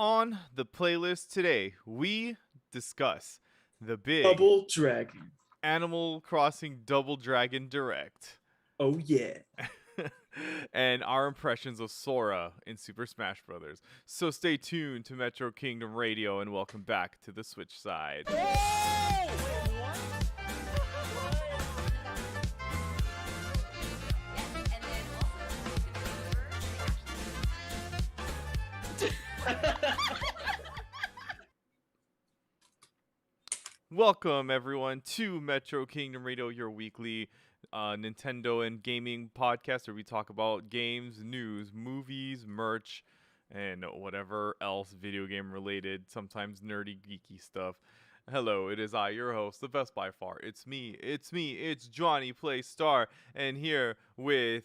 On the playlist today, we discuss the big Double Dragon. Animal Crossing Double Dragon Direct Oh yeah. and our impressions of Sora in Super Smash Bros. So stay tuned to Metro Kingdom Radio and welcome back to the Switch side. Welcome everyone to Metro Kingdom Radio, your weekly Nintendo and gaming podcast where we talk about games, news, movies, merch, and whatever else video game related, sometimes nerdy, geeky stuff. Hello, it is I, your host, the best by far. It's me, it's J-Playstar, and here with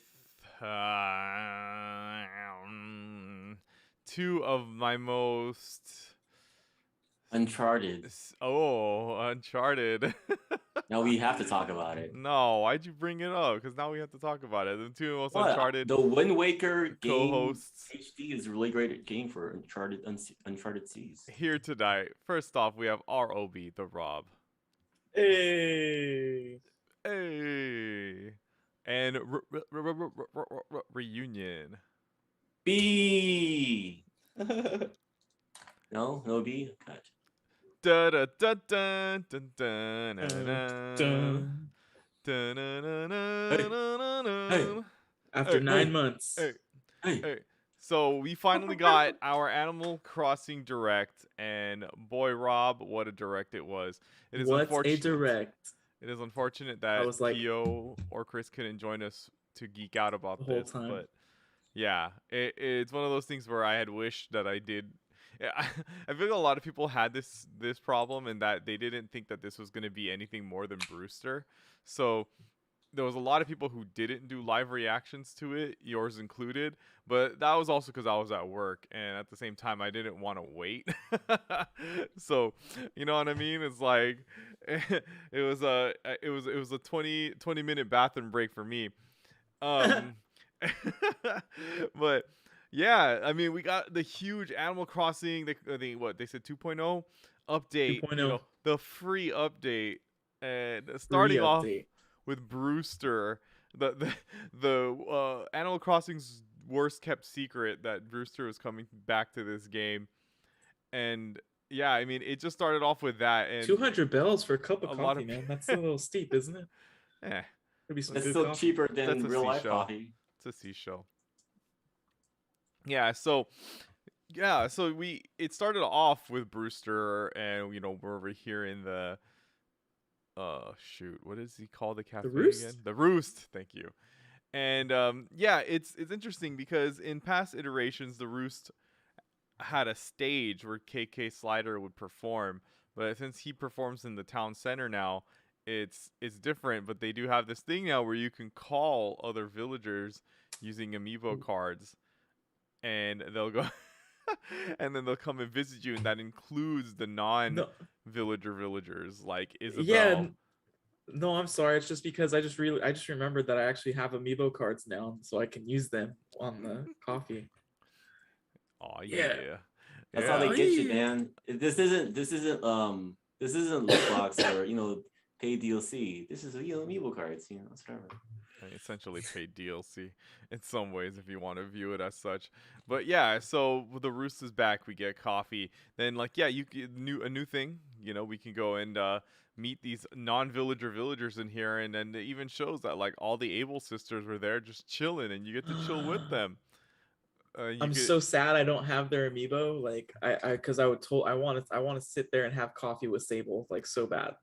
two of my most Uncharted. Uncharted. Now we have to talk about it. No, why'd you bring it up? Because now we have to talk about it. The two most What? Uncharted The Wind Waker game co-hosts HD is a really great game for Uncharted Seas. here tonight. First off, we have ROB, the Rob. Hey. Hey. And Reunion. B. No B. Gotcha. Da da da da da da da Dun. Hey. After Hey, 9 hey, months. Hey. So we finally got our Animal Crossing Direct, and boy, Rob, what a direct it was. It is What's a unfortunate. direct? It is unfortunate that was like- Pio or Chris couldn't join us to geek out about The whole this, time. but yeah, it's one of those things where I had wished that I did. I feel like a lot of people had this problem, and that they didn't think that this was going to be anything more than Brewster. So there was a lot of people who didn't do live reactions to it, yours included. But that was also because I was at work, and at the same time, I didn't want to wait. So, you know what I mean? It's like it was a 20-minute bathroom break for me. But yeah, I mean, we got the huge Animal Crossing. I think what they said 2.0 update. 2.0. You know, the free update, and starting Free off update. with Brewster, the Animal Crossing's worst kept secret that Brewster was coming back to this game, and yeah, I mean, it just started off with that, and 200 bells for a cup of a lot coffee, of man. That's a little steep, isn't it? Could be some That's good still coffee. cheaper That's than a real life seashell. coffee. It's a seashell. Yeah, so it started off with Brewster, and you know, we're over here in the shoot, what is he called, the cafe Roost? again? The Roost, thank you. And yeah, it's interesting because in past iterations the Roost had a stage where KK Slider would perform, but since he performs in the town center now, it's different. But they do have this thing now where you can call other villagers using amiibo cards, and they'll go and then they'll come and visit you, and that includes the No, villagers like Isabel. yeah. No, I'm sorry. It's just because I just remembered that I actually have amiibo cards now, so I can use them on the coffee. Oh Yeah. yeah. That's Yeah. how they get you, Yeah. man. This isn't loot box or pay DLC. This is amiibo cards. It's whatever. I essentially paid DLC in some ways if you want to view it as such. But yeah, so with the Roost is back, we get coffee. Then you get a new thing. You know, we can go and meet these villagers in here, and then it even shows that like all the Able sisters were there just chilling, and you get to chill with them. I'm so sad I don't have their amiibo. Like because I want to sit there and have coffee with Sable, like so bad.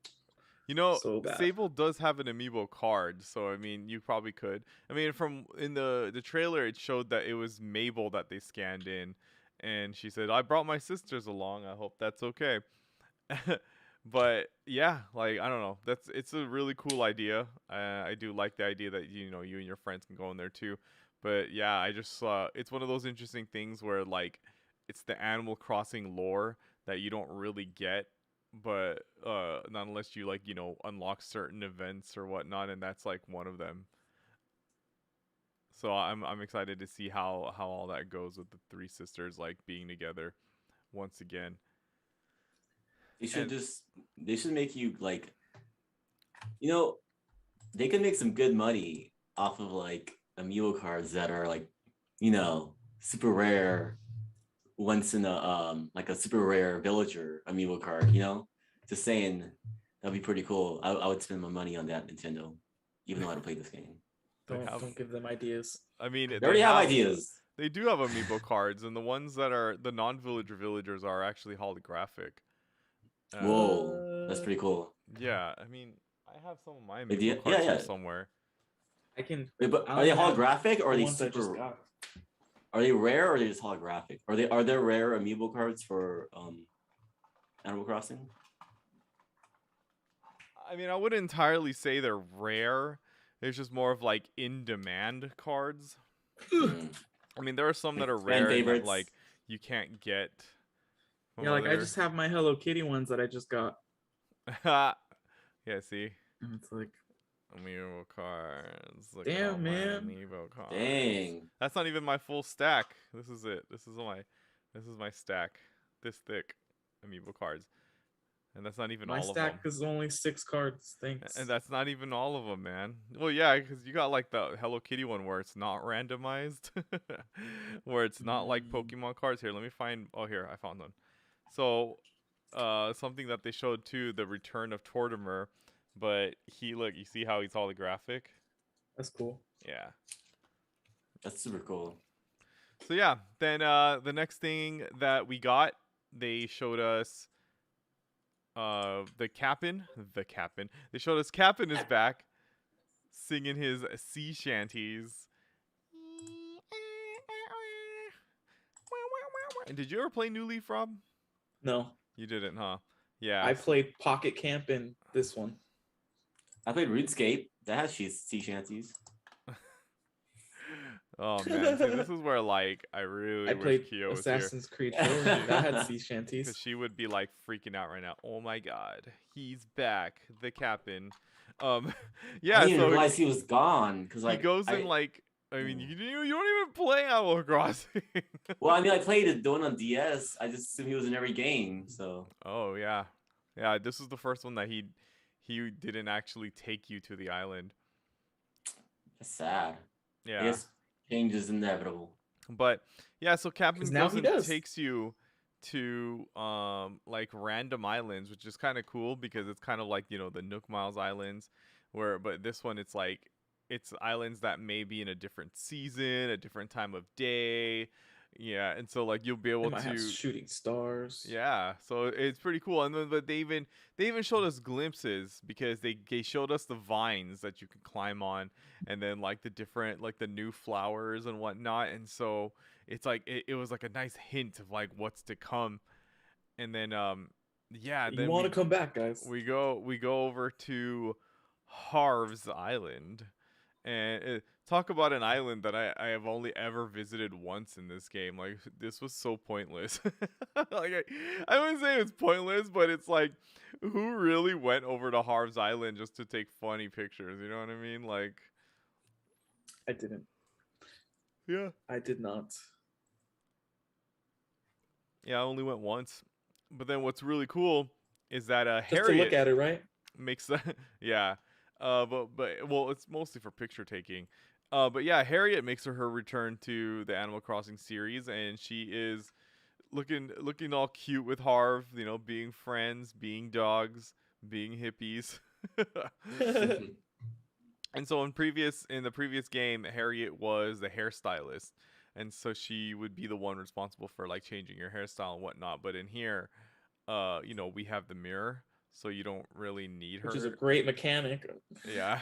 You know, So bad. Sable does have an amiibo card, so I mean, you probably could. I mean, from in the trailer, it showed that it was Mabel that they scanned in, and she said, "I brought my sisters along. I hope that's okay." But yeah, like I don't know, it's a really cool idea. I do like the idea that you and your friends can go in there too. But yeah, I just it's one of those interesting things where like it's the Animal Crossing lore that you don't really get, but not unless you like unlock certain events or whatnot, and that's like one of them. So I'm excited to see how all that goes with the three sisters like being together. once again. They should And just they should make you like, you know, they can make some good money off of like amiibo cards that are like, you know, super rare once in a like a super rare villager amiibo card, you know? Just saying that'd be pretty cool. I would spend my money on that, Nintendo, even though I don't play this game. they have, Don't give them ideas. I mean, They they already have have, ideas. they do have amiibo cards, and the ones that are the non-villager villagers are actually holographic. Whoa, that's pretty cool. Yeah, I mean, I have some of my Like, amiibo yeah, cards here yeah. somewhere. I can. Wait, but I are they only have holographic or are the they ones I just super? got. Are they rare or are they just holographic? Are there rare amiibo cards for Animal Crossing? I mean, I wouldn't entirely say they're rare. There's just more of like in-demand cards. Hmm. I mean, there are some that are Fan rare that favorites. like you can't get. From Yeah, like I other- just have my Hello Kitty ones that I just got. yeah, see, And it's like, amiibo cards. Look at Damn, all my man. amiibo cards. Dang. That's not even my full stack. This is it. This is my stack. This thick amiibo cards. And that's not even my all of them. stack is only 6 cards. Thanks. And that's not even all of them, man. Well, yeah, because you got like the Hello Kitty one where it's not randomized, where it's not like Pokemon cards. Here, let me find. Oh, here, I found one. So, something that they showed too, the return of Tortimer, but look, you see how he's holographic? That's cool. Yeah. That's super cool. So yeah, then the next thing that we got, they showed us the Cap'n. They showed us Cap'n is back singing his sea shanties. And did you ever play New Leaf, Rob? No, You didn't, huh? Yeah. I played Pocket Camp in this one. I played RuneScape. That has sea shanties. Oh man, see, this is where like I really I wish played Kyo was here. Assassin's Creed Trilogy. That had sea shanties. Because she would be like freaking out right now. Oh my god, he's back, the Cap'n. Yeah. I didn't So realize he was gone because like he goes in like. I mean, you don't even play Animal Crossing. Well, I mean, I played the one on DS. I just assumed he was in every game. So. Oh yeah, yeah. This is the first one that he didn't actually take you to the island. That's sad. I Yeah. guess change is inevitable. But yeah, so Captain 'Cause now goes he and does. takes you to like random islands, which is kind of cool because it's kind of like, you know, the Nook Miles Islands, but this one it's like it's islands that may be in a different season, a different time of day. Yeah, and so like you'll be They able might have to shooting stars. yeah, so it's pretty cool. And then but they even showed us glimpses because they showed us the vines that you can climb on, and then like the different like the new flowers and whatnot. And so it's like it was like a nice hint of like what's to come. And then yeah, You then want to come back, guys? we go over to Harv's Island. And talk about an island that I have only ever visited once in this game. Like, this was so pointless. Like, I wouldn't say it's pointless, but it's like, who really went over to Harv's Island just to take funny pictures? You know what I mean? Like, I didn't. yeah. I did not. Yeah, I only went once. But then what's really cool is that Just to look Harriet at it, right? makes that, yeah. But well, it's mostly for picture taking. But yeah, Harriet makes her return to the Animal Crossing series, and she is looking all cute with Harv. You know, being friends, being dogs, being hippies. And so in the previous game, Harriet was the hairstylist, and so she would be the one responsible for like changing your hairstyle and whatnot. But in here, you know, we have the mirror, so you don't really need her. Which is a great mechanic. Yeah.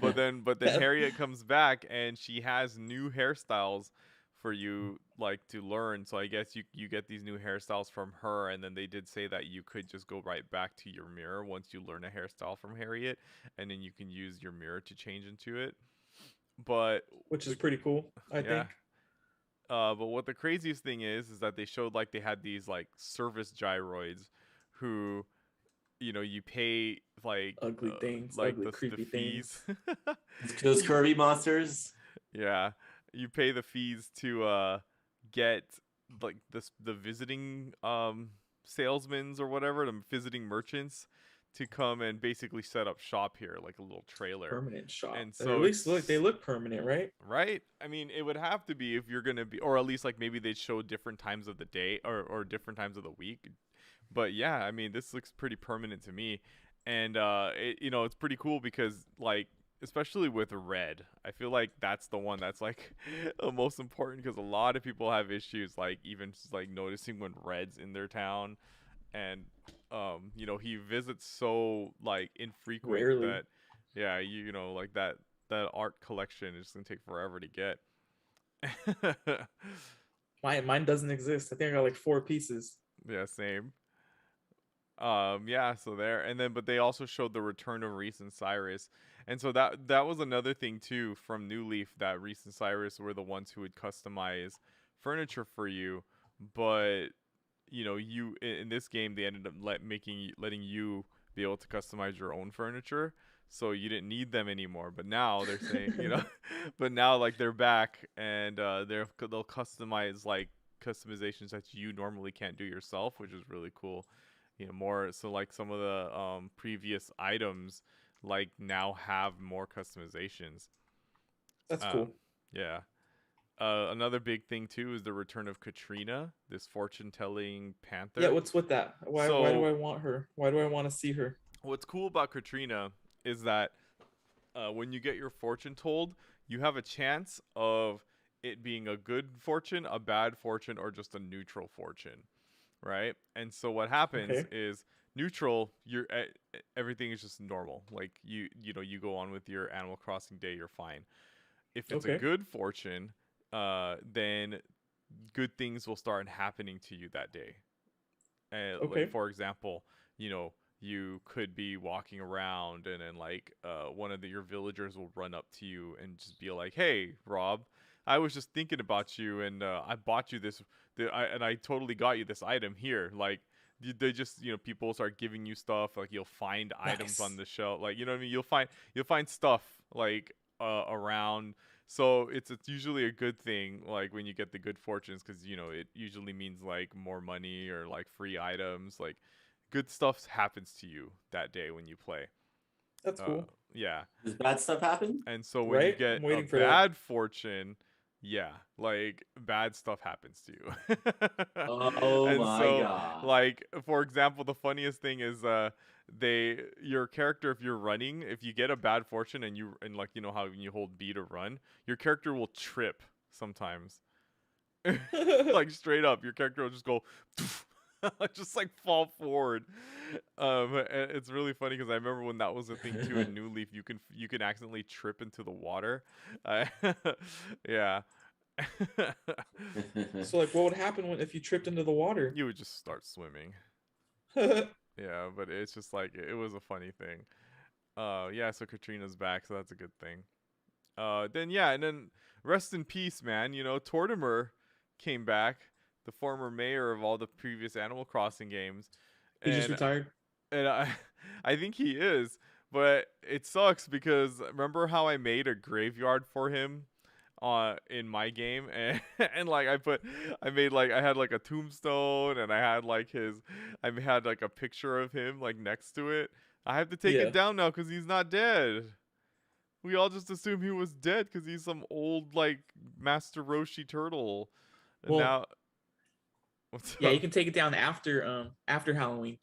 But then Harriet comes back and she has new hairstyles for you like to learn. So I guess you get these new hairstyles from her, and then they did say that you could just go right back to your mirror once you learn a hairstyle from Harriet, and then you can use your mirror to change into it. But Which is pretty cool, I think. but what the craziest thing is that they showed like they had these like service gyroids who, you know, you pay like Ugly things, like ugly, the creepy fees. Those Kirby monsters. Yeah, you pay the fees to get like the visiting salesmen or whatever, the visiting merchants, to come and basically set up shop here, like a little trailer. Permanent shop. And Or at so least look, they it's look permanent, right? right. I mean, it would have to be if you're gonna be, or at least like maybe they'd show different times of the day or different times of the week. But yeah, I mean, this looks pretty permanent to me, and it's pretty cool because like especially with red, I feel like that's the one that's like the most important because a lot of people have issues like even just like noticing when red's in their town, and he visits so like infrequent Rarely. that yeah, like that art collection is gonna take forever to get. Mine doesn't exist. I think I got like 4 pieces. Yeah, same. Yeah, so there, and then but they also showed the return of Reese and Cyrus, and so that was another thing too from New Leaf, that Reese and Cyrus were the ones who would customize furniture for you, but you in this game they ended up letting you be able to customize your own furniture, so you didn't need them anymore. But now they're saying, but now like they're back, and they'll customize like customizations that you normally can't do yourself, which is really cool. More so like some of the previous items like now have more customizations. That's Um, cool. yeah. Another big thing too is the return of Katrina, this fortune-telling Yeah, panther. what's with that? Why do So I want her? Why do I want to see her? what's cool about Katrina is that when you get your fortune told, you have a chance of it being a good fortune, a bad fortune, or just a neutral fortune, right? And so what happens Okay. is neutral, everything is just normal. Like you go on with your Animal Crossing day, you're fine. If it's a Okay. good fortune, then good things will start happening to you that day. Like Okay. for example, you could be walking around and then like one of your villagers will run up to you and just be like, "Hey, Rob, I was just thinking about you and I bought you this, and I totally got you this item here." Like they just people start giving you stuff, like you'll find items on Nice. the shelf, like what I mean, you'll find stuff like around. So it's usually a good thing, like when you get the good fortunes, because it usually means like more money or like free items, like good stuff happens to you that day when you play. That's Uh, cool. yeah, Does bad stuff happen? and so when you Right? get I'm a waiting for that. bad fortune, yeah, like bad stuff happens to you. Oh And my so, god. like for example, the funniest thing is your character, if you're running, if you get a bad fortune and like how when you hold B to run, your character will trip sometimes. Like straight up, your character will just go just like fall forward. And it's really funny because I remember when that was a thing too in New Leaf. You can accidentally trip into the water. Uh, yeah. So like what would happen if you tripped into the water? You would just start swimming. Yeah, but it's just like it was a funny thing. Yeah, so Katrina's back, so that's a good thing. Then yeah, and then rest in peace, man. Tortimer came back, the former mayor of all the previous Animal Crossing games, He just and retired. I I think he is, but it sucks because remember how I made a graveyard for him in my game, and and like I had like a tombstone, and I had like a picture of him like next to it. I have to take it Yeah. down now because he's not dead. We all just assume he was dead because he's some old like Master Roshi turtle. And Well, now, what's yeah, you up? can take it down after Halloween.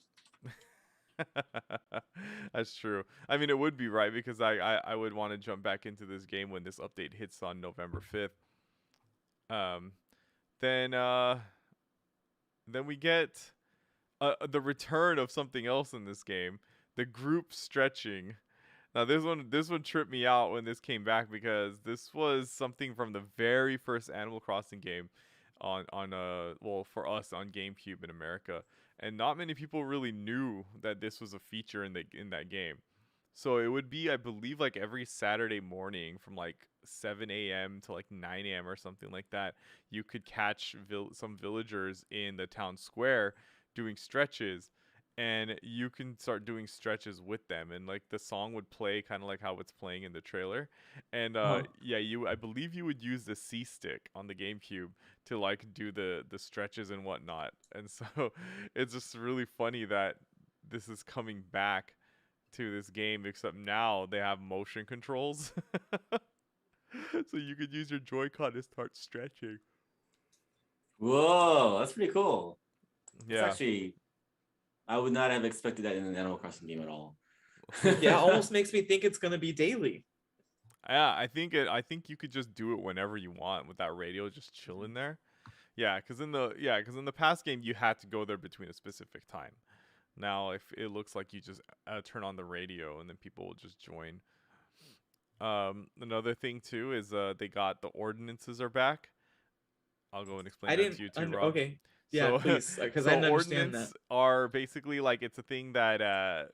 That's true. I mean, it would be right because I would want to jump back into this game when this update hits on November 5th. Um, then we get the return of something else in this game, the group stretching. Now this one tripped me out when this came back because this was something from the very first Animal Crossing game for us on GameCube in America, and not many people really knew that this was a feature in that game. So it would be, I believe, like every Saturday morning from like 7 a.m. to like 9 a.m. or something like that. You could catch some villagers in the town square doing stretches, and you can start doing stretches with them, and like the song would play kind of like how it's playing in the trailer. And Uh-huh. yeah, I believe you would use the C stick on the GameCube to like do the stretches and whatnot. And so it's just really funny that this is coming back to this game, except now they have motion controls. So you could use your Joy-Con to start stretching. Whoa, that's pretty cool. It's Yeah. actually, I would not have expected that in an Animal Crossing game at all. Yeah, it almost makes me think it's gonna be daily. Yeah, I think you could just do it whenever you want with that radio just chilling there. Yeah, because in the past game you had to go there between a specific time. Now if it looks like you just turn on the radio and then people will just join. Another thing too is they got the ordinances are back. I'll go and explain I that didn't. to you too, Rob. Okay. Yeah, So please, because I so didn't understand that. ordinance are basically like it's a thing that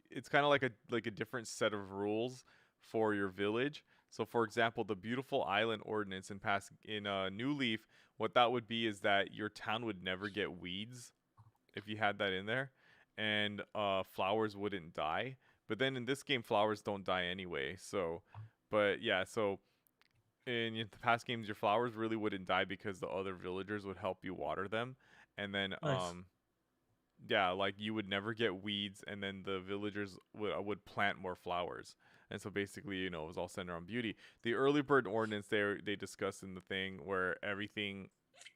it's kind of like a different set of rules for your village. So for example, the beautiful island ordinance in New Leaf, what that would be is that your town would never get weeds if you had that in there, and flowers wouldn't die. But then in this game, flowers don't die anyway. So, but yeah, so in the past games, your flowers really wouldn't die because the other villagers would help you water them, and then Nice. yeah, like you would never get weeds, and then the villagers would plant more flowers. And so basically, you know, it was all centered on beauty. The early bird ordinance they discussed in the thing where everything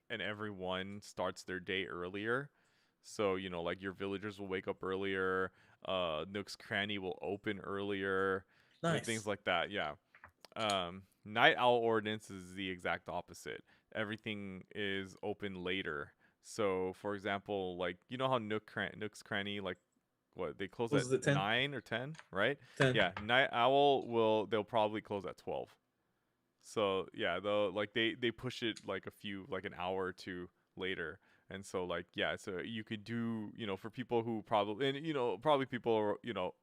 and everyone starts their day earlier. So, you know, like your villagers will wake up earlier, Nook's Cranny will open earlier, and things Nice. like that. Yeah. Night Owl Ordinance is the exact opposite. Everything is open later. So, for example, like you know how Nook's Cranny, like what they close at Was it 10? 9 or 10, right? 10. Yeah, Night Owl they'll probably close at 12. So yeah, they'll like they push it like an hour or two later. And so like yeah, so you could do, you know, for people who probably, and you know, probably people, you know,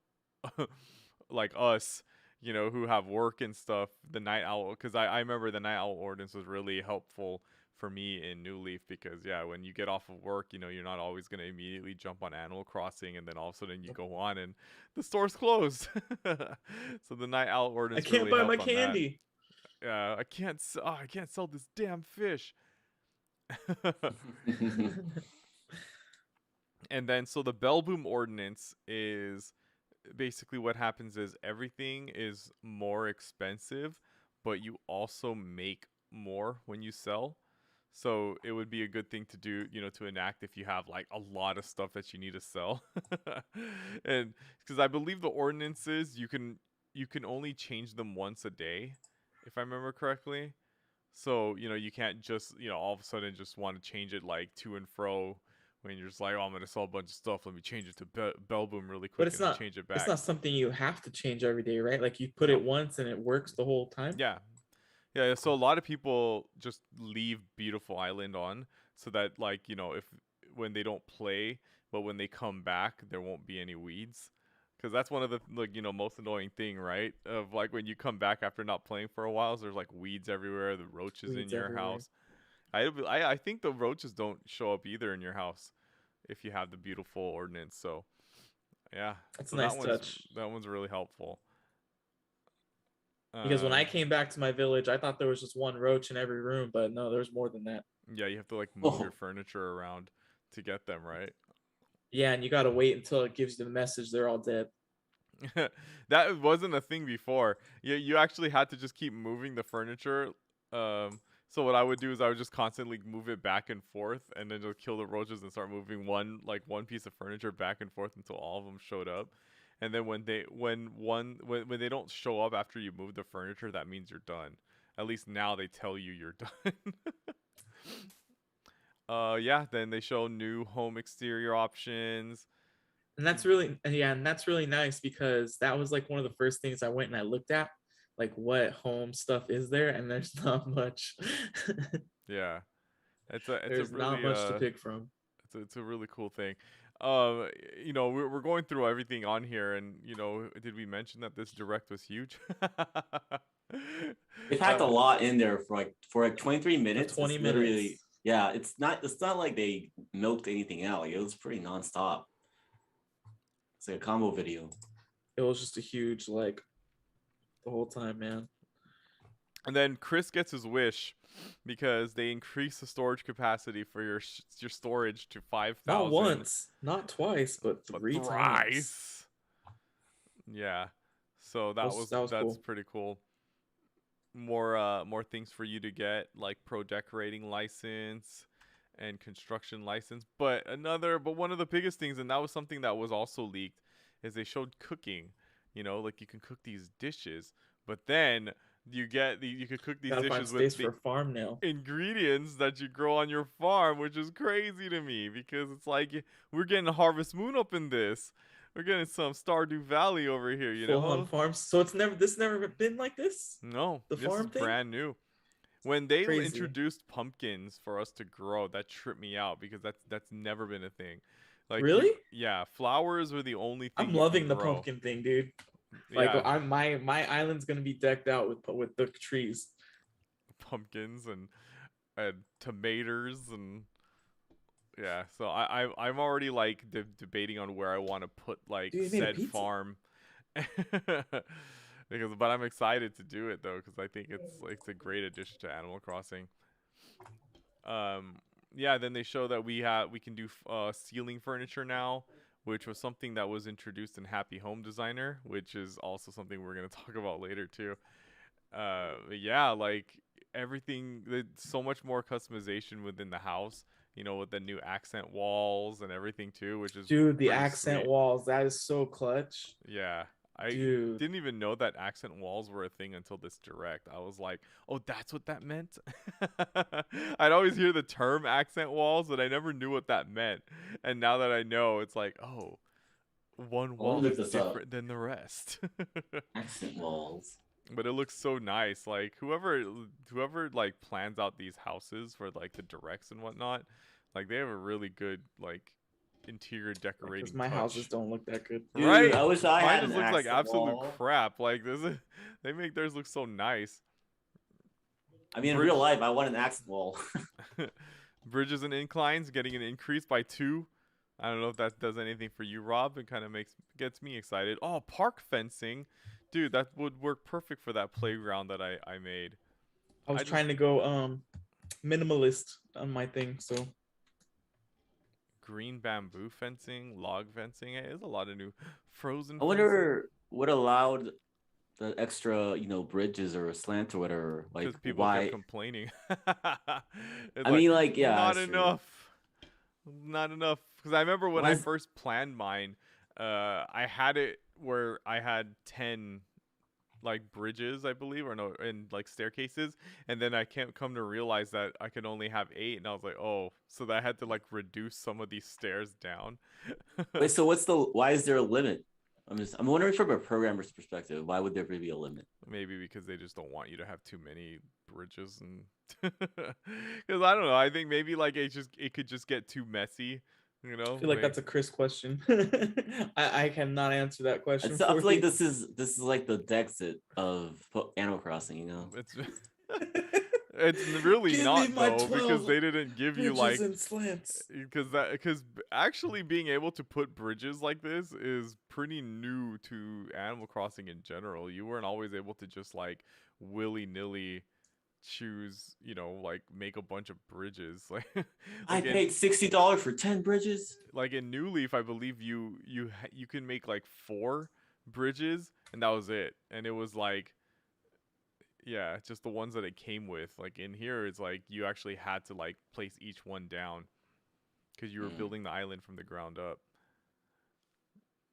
like us, you know, who have work and stuff, the night owl, because I remember the night owl ordinance was really helpful for me in New Leaf because yeah, when you get off of work, you know, you're not always gonna immediately jump on Animal Crossing and then all of a sudden you go on and the store's closed. So the night owl I ordinance can't really buy my helped on that. candy. I can't sell this damn fish. And then so the bell boom ordinance is basically what happens is everything is more expensive, but you also make more when you sell. So it would be a good thing to do, you know, to enact if you have like a lot of stuff that you need to sell. And because I believe the ordinances you can only change them once a day, if I remember correctly. So, you know, you can't just, you know, all of a sudden just want to change it like to and fro when you're just like, oh, I'm going to sell a bunch of stuff. Let me change it to Bell Boom really But quick and then change it it's back. not something you have to change every day, right? Like you put it No. once and it works the whole time. Yeah. Yeah. So a lot of people just leave Beautiful Island on so that, like, you know, if when they don't play, but when they come back, there won't be any weeds. Because that's one of the, like, you know, most annoying thing, right? Of like when you come back after not playing for a while, so there's like weeds everywhere, the roaches in Weeds your everywhere. house. I think the roaches don't show up either in your house if you have the beautiful ordinance. So yeah, That's a so nice touch. that one's really helpful. Because when I Um, came back to my village, I thought there was just one roach in every room, but no, there's more than that. yeah, you have to like move your Oh, furniture around to get them right. Yeah, and you gotta wait until it gives you the message they're all dead. That wasn't a thing before. You actually had to just keep moving the furniture. So what I would do is I would just constantly move it back and forth, and then just kill the roaches and start moving one piece of furniture back and forth until all of them showed up. And then when they don't show up after you move the furniture, that means you're done. At least now they tell you you're done. Yeah. Then they show new home exterior options. And that's really, yeah, and that's really nice because that was like one of the first things I went and I looked at, like what home stuff is there, and there's not much. Yeah. It's a There's not really much to pick from. it's a really cool thing. Um, you know, we're going through everything on here, and you know, did we mention that this direct was huge? they packed a lot in there for like 23 For minutes. 20 It's literally, minutes. yeah, it's not like they milked anything out. Like, it was pretty nonstop. It's like a combo video. It was just a huge like the whole time, man. And then Chris gets his wish because they increase the storage capacity for your storage to 5,000. Not once, not twice, but but 3 times. thrice. Yeah. So That was that's cool. pretty cool. More things for you to get, like pro decorating license and construction license. But one of the biggest things, and that was something that was also leaked, is they showed cooking. You know, like you can cook these dishes, but then you could cook these Gotta find dishes space with for a farm now. ingredients that you grow on your farm, which is crazy to me because it's like we're getting Harvest Moon up in this. We're getting some Stardew Valley over here, you Full on know? farms. So it's never been like this? No, The this farm is thing? brand new. When they Crazy. introduced pumpkins for us to grow, that tripped me out because that's never been a thing. Like Really? yeah, flowers are the only thing I'm you loving can the grow. pumpkin thing, dude. Like Yeah, my island's gonna be decked out with the trees. pumpkins and tomatoes and yeah. So I'm already like debating on where I want to put like Dude, you made a said pizza? farm. But I'm excited to do it though because I think it's a great addition to Animal Crossing. Yeah, then they show that we can do ceiling furniture now, which was something that was introduced in Happy Home Designer, which is also something we're gonna talk about later too. Yeah, like everything, so much more customization within the house. You know, with the new accent walls and everything too, which is Dude, the pretty accent sweet. walls, that is so clutch. Yeah. I Dude. didn't even know that accent walls were a thing until this direct. I was like, "Oh, that's what that meant." I'd always hear the term accent walls, but I never knew what that meant. And now that I know, it's like, "Oh, one Well, wall look is this up. different than the rest." Accent walls. But it looks so nice. Like whoever like plans out these houses for like the directs and whatnot, like they have a really good like interior Because decorating my touch. houses don't look that good. Dude, Right? I wish I Mine had just an looks like accent absolute wall. crap. Like they make theirs look so nice. I mean, in Bridge- real life, I want an accent wall. Bridges and inclines getting an increase by 2. I don't know if that does anything for you, Rob. It kind of gets me excited. Oh, park fencing, dude, that would work perfect for that playground that I made. I was I trying to go minimalist on my thing, so Green bamboo fencing, log fencing. Hey, there's a lot of new frozen. I wonder what allowed the extra, bridges or a slant or whatever. Like, Because people why? kept complaining. I mean, like, yeah, not that's true. enough. Not enough. Because I remember when Why I is- first planned mine, I had it where I had 10 like bridges, I believe, or no, and like staircases, and then I can't come to realize that I could only have 8, and I was like, oh, so that I had to like reduce some of these stairs down. Wait, so why is there a limit? I'm wondering from a programmer's perspective, why would there be a limit? Maybe because they just don't want you to have too many bridges, and because I don't know, I think maybe like it could just get too messy, you know. I feel like that's a Chris question. I cannot answer that question. I for feel like you. this is like the Dexit of Animal Crossing, you know? It's really Give not me my though, because 12 they didn't give you bridges like and slants. because actually being able to put bridges like this is pretty new to Animal Crossing in general. You weren't always able to just like willy-nilly choose, like make a bunch of bridges. I paid $60 for 10 bridges. Like in New Leaf, I believe you can make like 4 bridges, and that was it. And it was like, yeah, just the ones that it came with. Like in here, it's like you actually had to like place each one down because you were building the island from the ground up.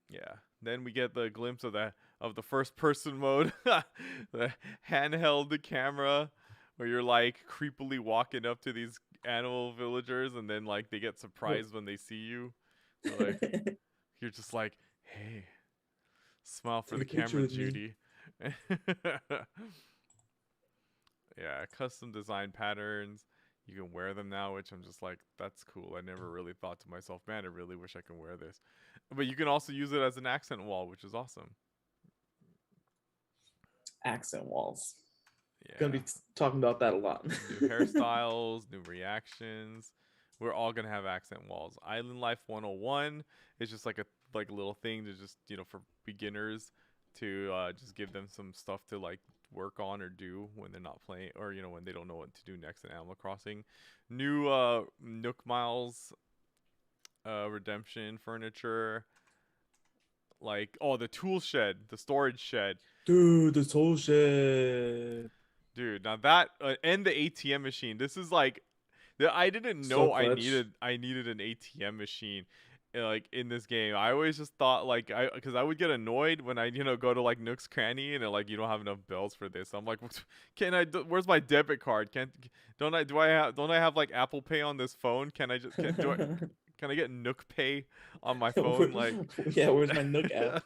Yeah. Then we get the glimpse of the first person mode, the handheld camera, where you're like creepily walking up to these animal villagers, and then like they get surprised when they see you. They're like, you're just like, hey, smile for the Take a picture camera, with me. Judy. Yeah, custom design patterns. You can wear them now, which I'm just like, that's cool. I never really thought to myself, man, I really wish I could wear this. But you can also use it as an accent wall, which is awesome. Accent walls. Yeah. Gonna be talking about that a lot. New hairstyles, new reactions. We're all gonna have accent walls. Island Life 101 is just like like little thing to just for beginners to just give them some stuff to like work on or do when they're not playing or when they don't know what to do next in Animal Crossing. New Nook Miles redemption furniture, like the tool shed, the storage shed. Dude, this whole shit. Dude, now that and the ATM machine. This is like I didn't So know clutch. I needed an ATM machine like in this game. I always just thought like because I would get annoyed when I go to like Nook's Cranny and like you don't have enough bells for this. I'm like, where's my debit card? Don't I have like Apple Pay on this phone? Can I just can I get Nook Pay on my phone like Yeah, where's my Nook app?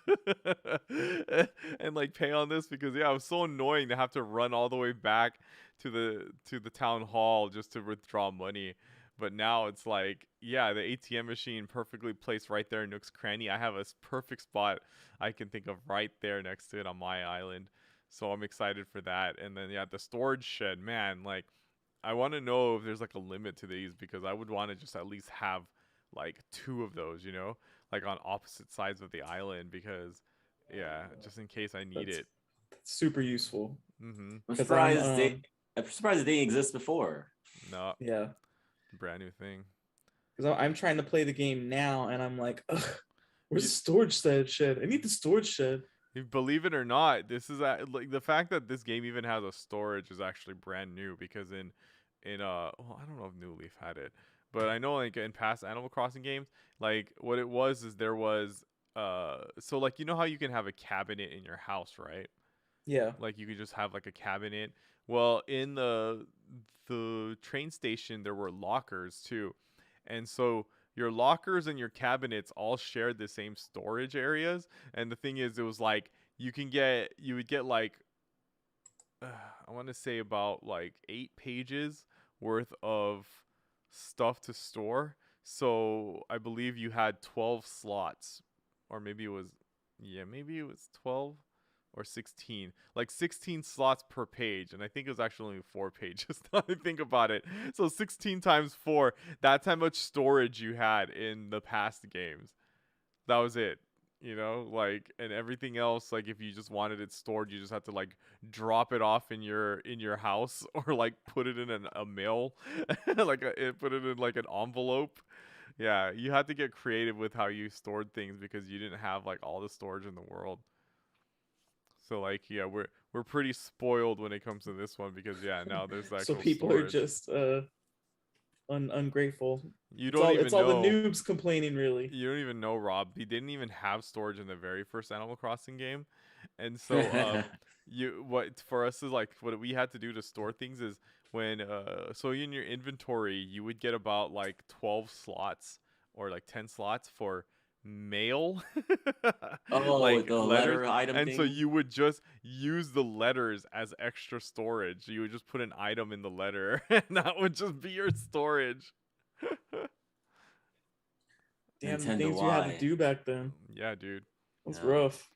and like pay on this because it was so annoying to have to run all the way back to the town hall just to withdraw money. But now it's like, yeah, the ATM machine perfectly placed right there in Nook's Cranny. I have a perfect spot I can think of right there next to it on my island. So I'm excited for that. And then yeah, the storage shed, man, like I want to know if there's like a limit to these because I would want to just at least have like two of those, like on opposite sides of the island because yeah, just in case I need That's it. that's super useful. Mhm. I'm Because surprised they didn't exist before. No, yeah, brand new thing. because I'm trying to play the game now, and I'm like, ugh, where's You, the storage shed? I need the storage shed. you believe it or not, this is like the fact that this game even has a storage is actually brand new because well, I don't know if New Leaf had it, but I know like in past Animal Crossing games, like what it was is there was so like how you can have a cabinet in your house, right? Yeah, Like you could just have like a cabinet. Well, in the train station there were lockers too. And so your lockers and your cabinets all shared the same storage areas. And the thing is it was like you would get like I want to say about like 8 pages worth of stuff to store. So I believe you had 12 slots or maybe it was 12 or 16, like 16 slots per page, and I think it was actually only 4 pages now I think about it. So 16 times 4, that's how much storage you had in the past games. That was it, like, and everything else, like if you just wanted it stored you just had to like drop it off in your house or like put it in a mail like put it in like an envelope. Yeah, you had to get creative with how you stored things because you didn't have like all the storage in the world. So like yeah, we're pretty spoiled when it comes to this one because yeah, now there's the so actual people are storage. just ungrateful. You It's don't all it's even all the know. noobs complaining, really. You don't even know, Rob. He didn't even have storage in the very first Animal Crossing game, and so you what for us is like what we had to do to store things is when so in your inventory you would get about like 12 slots or like 10 slots for mail Oh, like the letters, letter item and so thing. you would just use the letters as extra storage. You would just put an item in the letter and that would just be your storage. Damn, the Nintendo things you had to Y. do back then. Yeah, dude. That's Yeah. rough.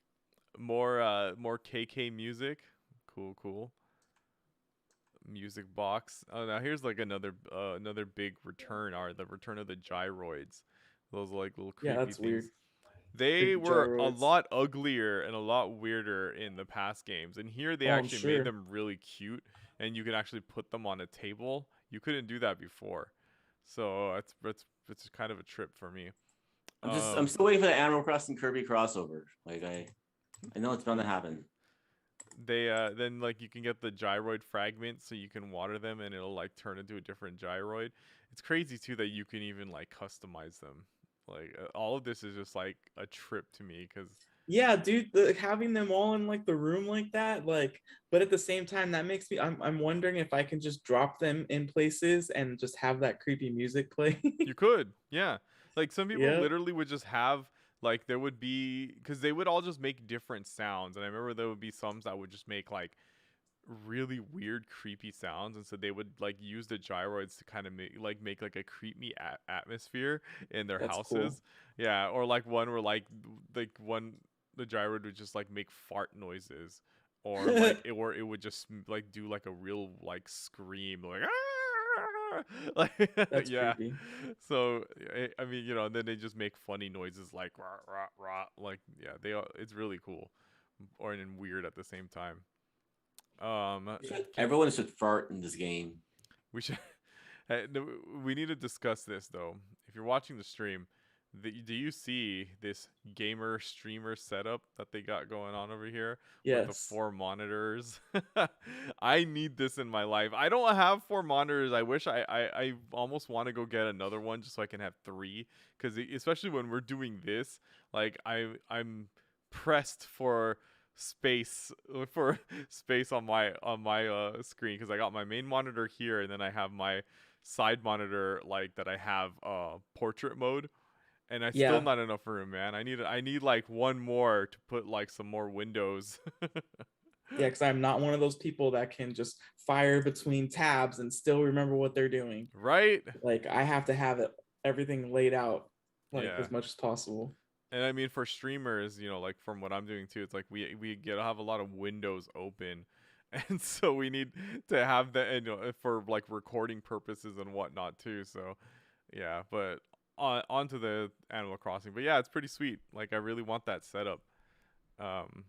More KK music. Cool. Music box. Oh, now here's like another big return are the return of the gyroids. Those like little Yeah, creepy that's things. weird. They Creepy were a gyroids. lot uglier and a lot weirder in the past games. And here they Oh, I'm actually made sure. them really cute and you can actually put them on a table. You couldn't do that before. So it's kind of a trip for me. I'm still waiting for the Animal Crossing Kirby crossover. Like I know it's bound to happen. They then like you can get the gyroid fragments so you can water them and it'll like turn into a different gyroid. It's crazy too that you can even like customize them. Like all of this is just like a trip to me because Yeah, dude, having them all in like the room like that, like, but at the same time, that makes me. I'm wondering if I can just drop them in places and just have that creepy music play. you could, yeah. Like some people Yeah, literally would just have like there would be because they would all just make different sounds, and I remember there would be some that would just make like really weird creepy sounds, and so they would like use the gyroids to kind of make like a creepy atmosphere in their that's cool. houses. Yeah, or like one where like one the gyroid would just like make fart noises, or like it would just like do like a real like scream like like That's yeah. creepy. So I mean, and then they just make funny noises like rah rah rah. Like yeah, it's really cool, or and weird at the same time. Can, Everyone should fart in this game. we should no, we need to discuss this though. If you're watching the stream, do you see this gamer streamer setup that they got going on over here with the Yes. 4 monitors? I need this in my life. I don't have 4 monitors. I wish I almost want to go get another one just so I can have three. Because especially when we're doing this, like I'm pressed for space on my screen because I got my main monitor here and then I have my side monitor like that I have portrait mode, and I still Yeah. not enough room, man. I need like one more to put like some more windows. Yeah, because I'm not one of those people that can just fire between tabs and still remember what they're doing. Right? Like I have to have everything laid out like Yeah. as much as possible. And I mean for streamers, like from what I'm doing too, it's like we get to have a lot of windows open. And so we need to have that, and for like recording purposes and whatnot too. So yeah, but onto the Animal Crossing. But yeah, it's pretty sweet. Like I really want that setup. Um,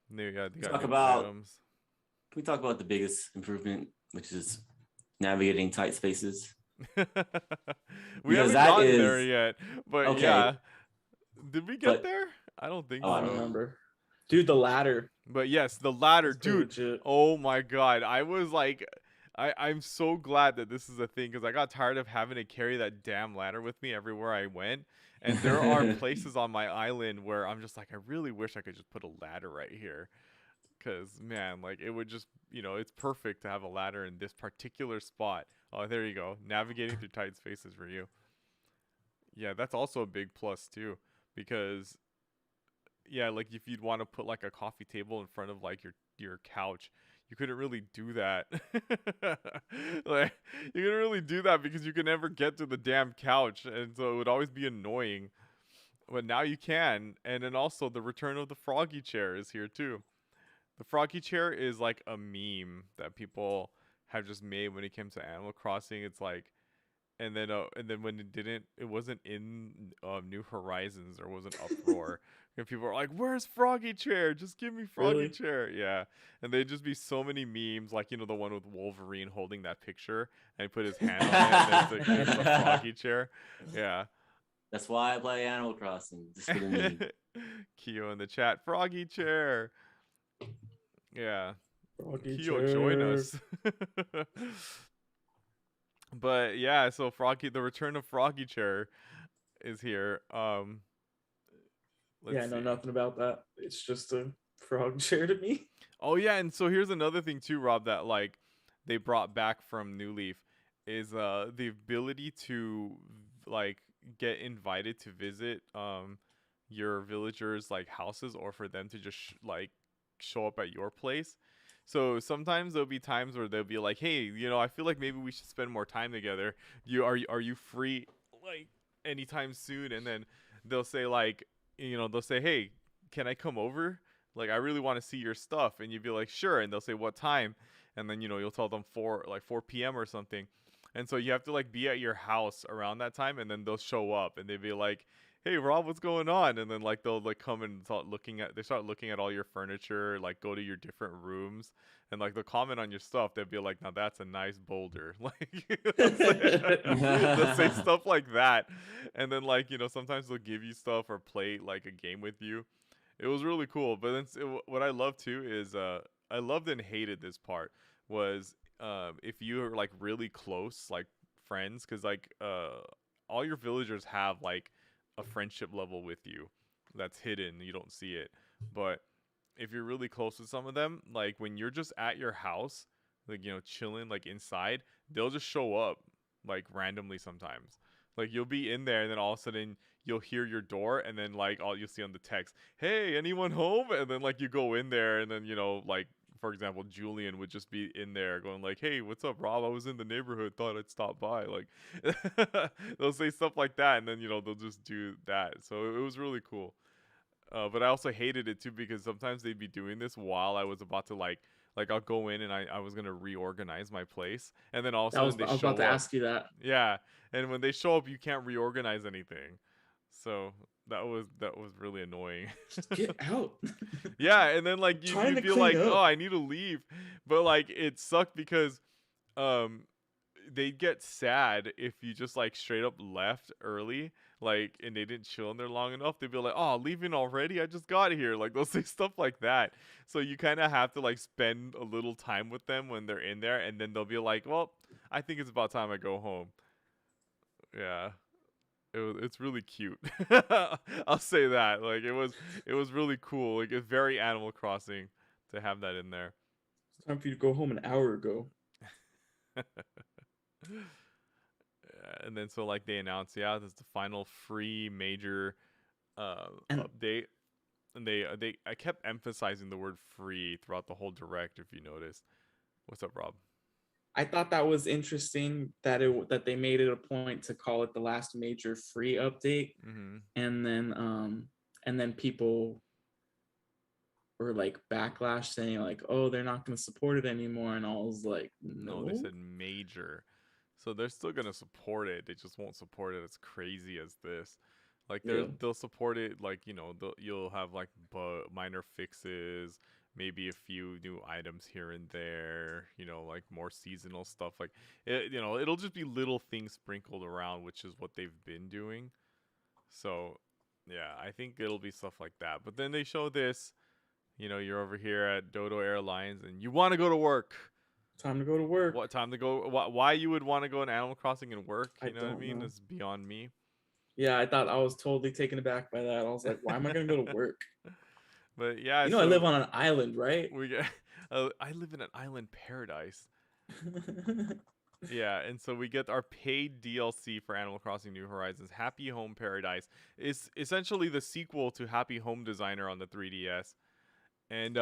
they got Talk new about items. Can we talk about the biggest improvement, which is navigating tight spaces? We Because haven't that gotten there is yet, but okay. yeah, did we get But there? I don't think Oh, I I don't don't so. know. remember. Dude, the ladder. But yes, the ladder, That's pretty dude. legit. Oh my god, I was like, I'm so glad that this is a thing because I got tired of having to carry that damn ladder with me everywhere I went. And there are places on my island where I'm just like, I really wish I could just put a ladder right here. Because, man, like, it would just, it's perfect to have a ladder in this particular spot. Oh, there you go. Navigating through tight spaces for you. Yeah, that's also a big plus, too. Because, yeah, like, if you'd want to put, like, a coffee table in front of, like, your couch, you couldn't really do that. Like, you couldn't really do that because you could never get to the damn couch. And so it would always be annoying. But now you can. And then also, the return of the froggy chair is here, too. The froggy chair is like a meme that people have just made when it came to Animal Crossing. It's like, and then when it wasn't in New Horizons or wasn't Uproar, and people are like, "Where's Froggy Chair? Just give me Froggy Really? Chair." Yeah, and they'd just be so many memes, like the one with Wolverine holding that picture and he put his hand on it, and it's the Froggy Chair. Yeah. That's why I play Animal Crossing, just for the meme. Kyo in the chat, Froggy Chair. Yeah. Froggy Kyo, join chair. us. But yeah, so the return of Froggy Chair is here. Let's Yeah, I know see. nothing about that. It's just a frog chair to me. Oh yeah, and so here's another thing too, Rob, that like they brought back from New Leaf is the ability to like get invited to visit your villagers like houses, or for them to just like show up at your place. So sometimes there'll be times where they'll be like, "Hey, I feel like maybe we should spend more time together. Are you free like anytime soon?" And then they'll say like, they'll say, "Hey, can I come over? Like I really want to see your stuff." And you'd be like, "Sure." And they'll say, "What time?" And then you'll tell them 4 p.m. or something. And so you have to like be at your house around that time, and then they'll show up and they'd be like, "Hey Rob, what's going on?" And then like they'll like come and start looking at all your furniture, like go to your different rooms, and like they'll comment on your stuff. They'll be like, "Now that's a nice boulder." Like they'll say stuff like that. And then like sometimes they'll give you stuff or play like a game with you. It was really cool. But then what I love too is I loved and hated this part was if you are like really close like friends, because like all your villagers have like a friendship level with you that's hidden, you don't see it. But if you're really close with some of them, like when you're just at your house, like chilling like inside, they'll just show up like randomly sometimes. Like you'll be in there and then all of a sudden you'll hear your door, and then like all you'll see on the text, "Hey, anyone home?" And then like you go in there, and then like for example, Julian would just be in there going like, "Hey, what's up, Rob? I was in the neighborhood, thought I'd stop by." Like they'll say stuff like that, and then they'll just do that. So it was really cool. But I also hated it too because sometimes they'd be doing this while I was about to like I'll go in and I was gonna reorganize my place, and then all of a sudden they I was about show to up. ask you that. Yeah, and when they show up, you can't reorganize anything. So that was really annoying. Just get out. Yeah, and then like Trying you to feel clean like, oh, up. I need to leave, but like it sucked because um they'd get sad if you just like straight up left early, like, and they didn't chill in there long enough. They'd be like, "Oh, leaving already? I just got here." Like they'll say stuff like that. So you kind of have to like spend a little time with them when they're in there, and then they'll be like, "Well, I think it's about time I go home." Yeah, it's really cute. I'll say that. Like it was really cool. Like it's very Animal Crossing to have that in there. It's time for you to go home an hour ago. And then so like they announced, yeah, this is the final free major And update, and they I kept emphasizing the word free throughout the whole direct. If you noticed, what's up, Rob? I thought that was interesting that that they made it a point to call it the last major free update, Mm-hmm. and then people were like backlash saying like, oh, they're not going to support it anymore, and I was like, No, they no. said major, so they're still gonna support it. They just won't support it as crazy as this. Like Yeah. they'll support it, like, you'll have like minor fixes, maybe a few new items here and there, like more seasonal stuff. Like it'll just be little things sprinkled around, which is what they've been doing. So yeah, I think it'll be stuff like that. But then they show this, you're over here at Dodo Airlines and you want to go to work. Time to go to work. What time to go? Why you would want to go in Animal Crossing and work? I You know what I don't mean? know. Is beyond me. Yeah, I thought I was totally taken aback by that. I was like, why am I going to go to work? But yeah, I live so on an island, right? we get. I live in an island paradise. Yeah, and so we get our paid DLC for Animal Crossing New Horizons. Happy Home Paradise is essentially the sequel to Happy Home Designer on the 3DS. And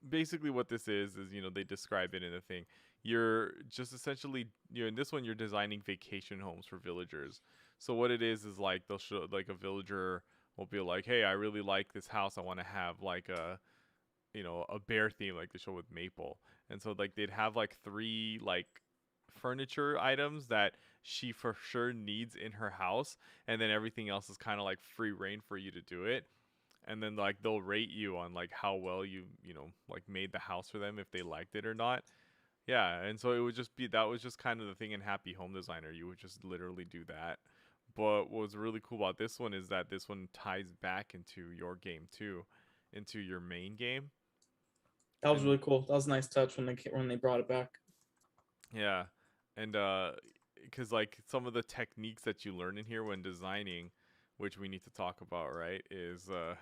basically what this is they describe it in the thing. You're just essentially, in this one you're designing vacation homes for villagers. So what it is like they'll show like a villager will be like, hey, I really like this house, I want to have like a bear theme like they show with Maple. And so like they'd have like three like furniture items that she for sure needs in her house, and then everything else is kind of like free reign for you to do it. And then like they'll rate you on like how well you like made the house for them, if they liked it or not. Yeah, and so it would just be, that was just kind of the thing in Happy Home Designer. You would just literally do that. But what was really cool about this one is that this one ties back into your game too, into your main game. That was And really cool. That was a nice touch when they brought it back. yeah, and because like some of the techniques that you learn in here when designing, which we need to talk about, right, is the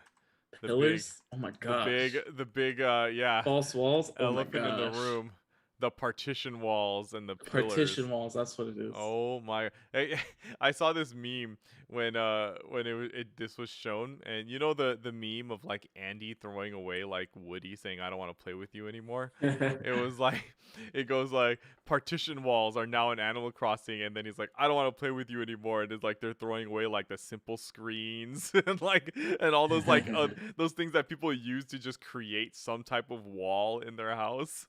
big, Pillars. Oh my the big, gosh. the big, yeah, False walls. Oh my elephant in the gosh. room, the partition walls and the pillars. Partition walls. That's what it is. Oh my! I saw this meme when this was shown, and the meme of like Andy throwing away like Woody saying, "I don't want to play with you anymore." It was like, it goes like, partition walls are now in Animal Crossing, and then he's like, "I don't want to play with you anymore," and it's like they're throwing away like the simple screens and like and all those like those things that people use to just create some type of wall in their house.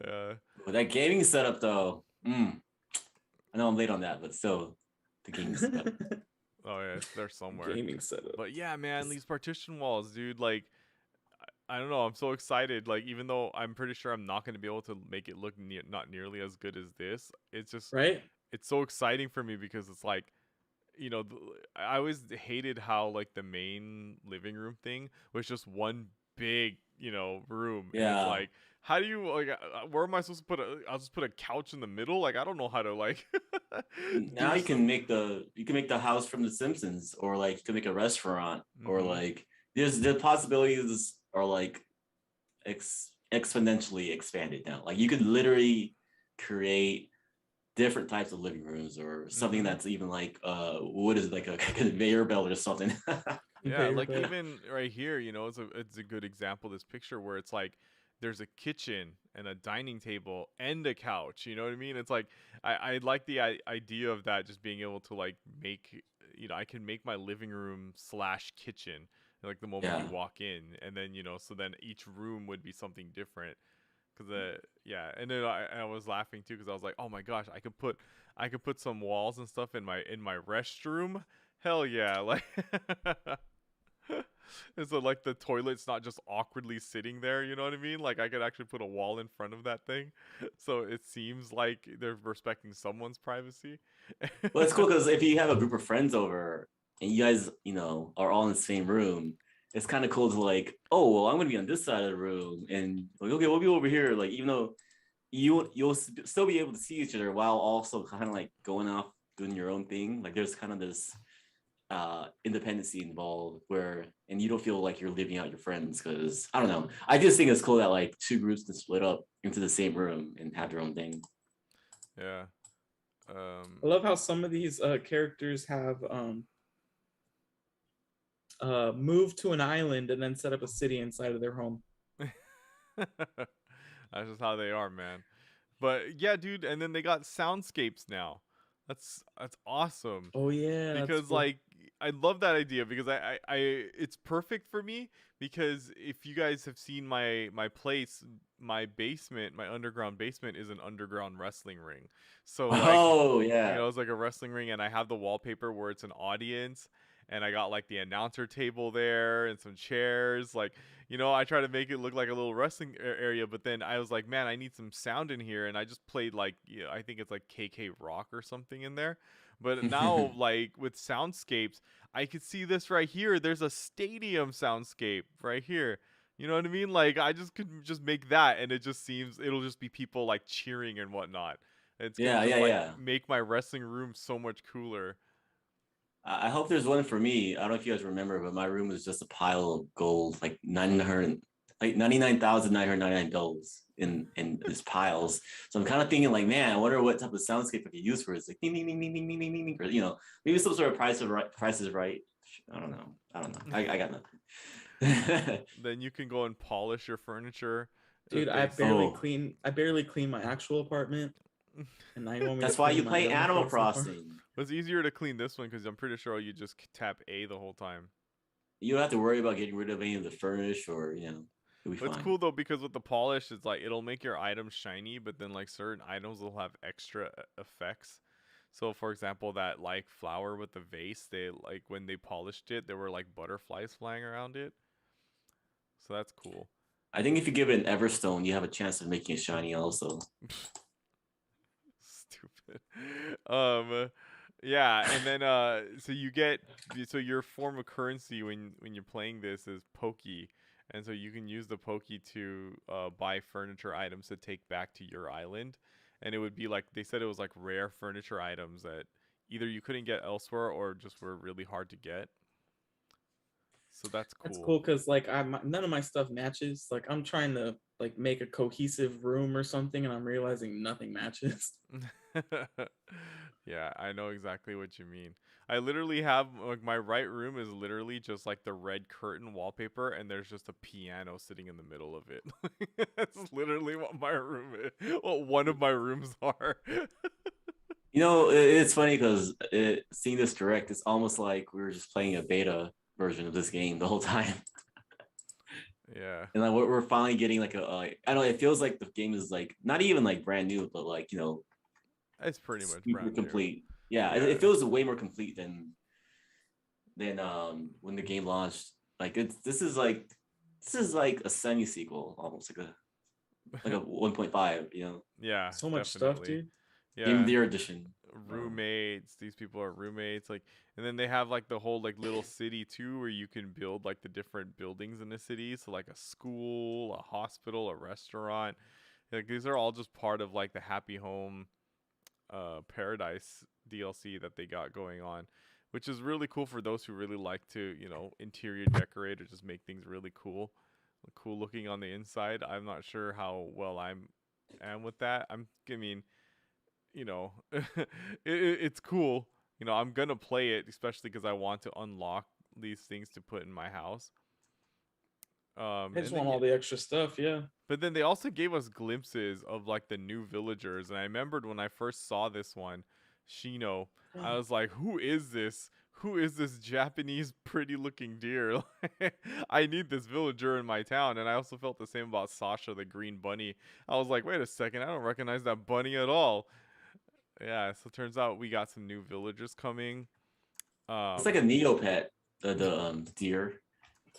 Yeah. Well, that gaming setup though. I know I'm late on that, but still, the gaming setup. Oh yeah, they're somewhere. Gaming setup. But yeah, man, these partition walls, dude. Like, I don't know. I'm so excited. Like, even though I'm pretty sure I'm not going to be able to make it look not nearly as good as this, it's just Right? it's so exciting for me because it's like, I always hated how like the main living room thing was just one big room. And it's Yeah. like, how do you like? Where am I supposed to put a? I'll just put a couch in the middle. Like, I don't know how to like. Now you can make the house from The Simpsons, or like you can make a restaurant, or Mhm. like there's the possibilities are like exponentially expanded now. Like you could literally create different types of living rooms, or something Mhm. that's even like what is it, like a conveyor belt or something. Yeah, Conveyor like belt. even right here, it's a good example. This picture where it's like there's a kitchen and a dining table and a couch. You know what I mean? It's like I like the idea of that, just being able to like make I can make my living room slash kitchen like the moment you Yeah. walk in, and then so then each room would be something different. Cause yeah, and then I was laughing too because I was like, oh my gosh, I could put some walls and stuff in my restroom. Hell yeah, like. And so like the toilet's not just awkwardly sitting there, you know what I mean? Like I could actually put a wall in front of that thing, so it seems like they're respecting someone's privacy. Well, it's cool because if you have a group of friends over and you guys, are all in the same room, it's kind of cool to like, oh, well, I'm gonna be on this side of the room, and like, okay, we'll be over here. Like, even though you'll still be able to see each other while also kind of like going off doing your own thing. Like, there's kind of this independency involved and you don't feel like you're leaving out your friends because I don't know. I just think it's cool that like two groups can split up into the same room and have their own thing. Yeah. I love how some of these characters have moved to an island and then set up a city inside of their home. That's just how they are, man. But yeah, dude, and then they got soundscapes now. That's awesome. Oh yeah, that's Because cool. like I love that idea because I it's perfect for me because if you guys have seen my place, my basement, my underground basement is an underground wrestling ring. So like Oh yeah. it's like a wrestling ring, and I have the wallpaper where it's an audience, and I got like the announcer table there and some chairs. Like, I try to make it look like a little wrestling area, but then I was like, man, I need some sound in here, and I just played like, I think it's like KK Rock or something in there. But now, like with soundscapes, I could see this right here. There's a stadium soundscape right here. You know what I mean? Like I just could just make that, and it'll just be people like cheering and whatnot. It's gonna Yeah, just yeah, like yeah. make my wrestling room so much cooler. I hope there's one for me. I don't know if you guys remember, but my room was just a pile of gold, like 900, like 99,999 dollars in these piles. So I'm kind of thinking like, man, I wonder what type of soundscape I could use for it. It's like ding ding ding ding ding ding ding ding, or maybe some sort of Price is Right. I don't know. I got nothing. Then you can go and polish your furniture. Dude, I Based barely Oh. clean. I barely clean my actual apartment, and now you want me That's to why clean you my play Animal Animal Crossing? Crossing. it's easier to clean this one because I'm pretty sure you just tap A the whole time. You don't have to worry about getting rid of any of the furnish or it'll be But it's fine. cool though because with the polish, it's like it'll make your items shiny, but then like certain items will have extra effects. So for example, that like flower with the vase, they like when they polished it, there were like butterflies flying around it. So that's cool. I think if you give it an Everstone, you have a chance of making it shiny also. Stupid. Yeah, and then so your form of currency when you're playing this is Pokey. And so you can use the Pokey to buy furniture items to take back to your island. And it would be like they said it was like rare furniture items that either you couldn't get elsewhere or just were really hard to get. So that's That's cool. cool because like none of my stuff matches. Like I'm trying to like make a cohesive room or something, and I'm realizing nothing matches. Yeah, I know exactly what you mean. I literally have like my right room is literally just like the red curtain wallpaper, and there's just a piano sitting in the middle of it. That's literally what my room is. What one of my rooms are. It's funny because seeing this direct, it's almost like we were just playing a beta version of this game the whole time. Yeah. And like we're finally getting like I don't know, it feels like the game is like not even like brand new, but like, It's pretty much super brand new. complete. Yeah, Yeah. it feels way more complete than when the game launched. Like this is like a semi sequel, almost like a 1.5. Yeah, So much stuff, definitely. dude. Game of Yeah. the Year edition. Roommates. These people are roommates. Like, and then they have like the whole like little city too, where you can build like the different buildings in the city. So like a school, a hospital, a restaurant. Like these are all just part of like the Happy Home Paradise DLC that they got going on, which is really cool for those who really like to, interior decorate or just make things really cool looking on the inside. I'm not sure how well am with that. I mean, it's cool. I'm gonna play it, especially because I want to unlock these things to put in my house. I just And then want all the extra stuff. Yeah. but then they also gave us glimpses of like the new villagers, and I remembered when I first saw this one, Shino, I was like, "Who is this? who is this Japanese pretty looking deer? I need this villager in my town. And I also felt the same about Sasha, the green bunny. I was like, wait a second, I don't recognize that bunny at all. Yeah, so it turns out we got some new villagers coming. It's like a Neopet, the deer.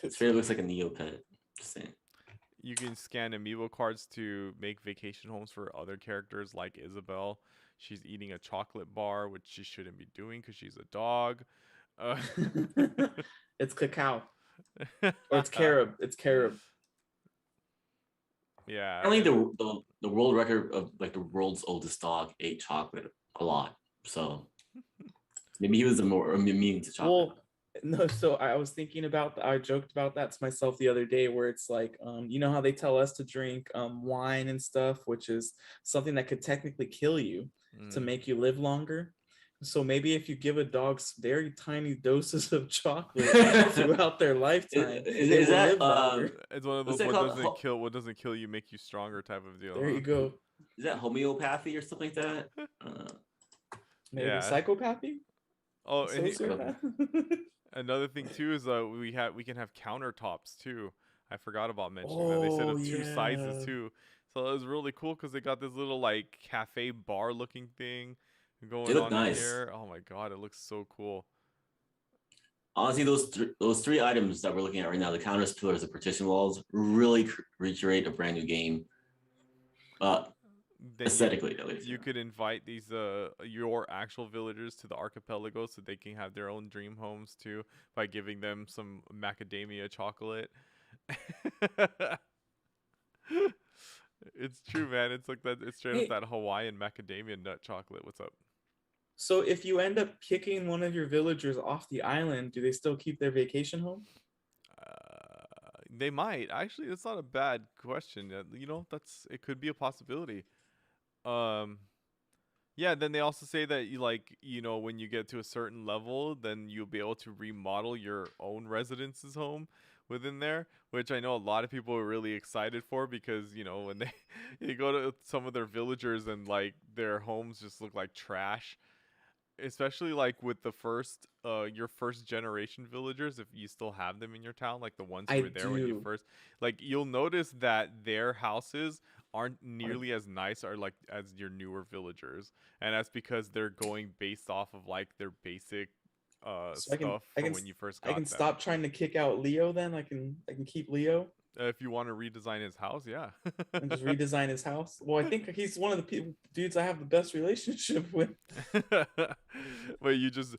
It really looks like a Neopet. Just saying. You can scan amiibo cards to make vacation homes for other characters like Isabel. She's eating a chocolate bar, which she shouldn't be doing because she's a dog. Uh, It's cacao. Or it's carob. It's carob. Yeah. Apparently, the world record of like the world's oldest dog ate chocolate a lot. So maybe he was more immune to chocolate. Well, no, so I was thinking about I joked about that to myself the other day where it's like you know how they tell us to drink wine and stuff, which is something that could technically kill you to make you live longer. So maybe if you give a dog very tiny doses of chocolate throughout their lifetime, they will live longer. It's one of those what doesn't kill you make you stronger type of deal. There you go. Is that homeopathy or something like that? Maybe Yeah. psychopathy? Oh, another thing too is we can have countertops too. I forgot about mentioning that. They said it's two sizes too. So it was really cool because they got this little like cafe bar looking thing going on nice. here. Oh my god, it looks so cool. Honestly, those three items that we're looking at right now, the counters, pillars, and partition walls, really recreate a brand new game. Aesthetically, at least. You could invite these your actual villagers to the archipelago so they can have their own dream homes too by giving them some macadamia chocolate. It's true, man. It's like that. It's straight up that Hawaiian macadamia nut chocolate. What's up? So if you end up kicking one of your villagers off the island, do they still keep their vacation home? They might. Actually, it's not a bad question. You know, it could be a possibility. Yeah, then they also say that when you get to a certain level, then you'll be able to remodel your own residence's home within there, which I know a lot of people are really excited for because, when you go to some of their villagers and like their homes just look like trash, especially like with your first generation villagers, if you still have them in your town, like the ones who were there when you first, like you'll notice that their houses aren't nearly as nice or like as your newer villagers, and that's because they're going based off of like their basic stuff from when you first got them. I can stop trying to kick out Leo then. I can keep Leo. If you want to redesign his house, yeah. And just redesign his house. Well, I think he's one of the dudes I have the best relationship with. But you just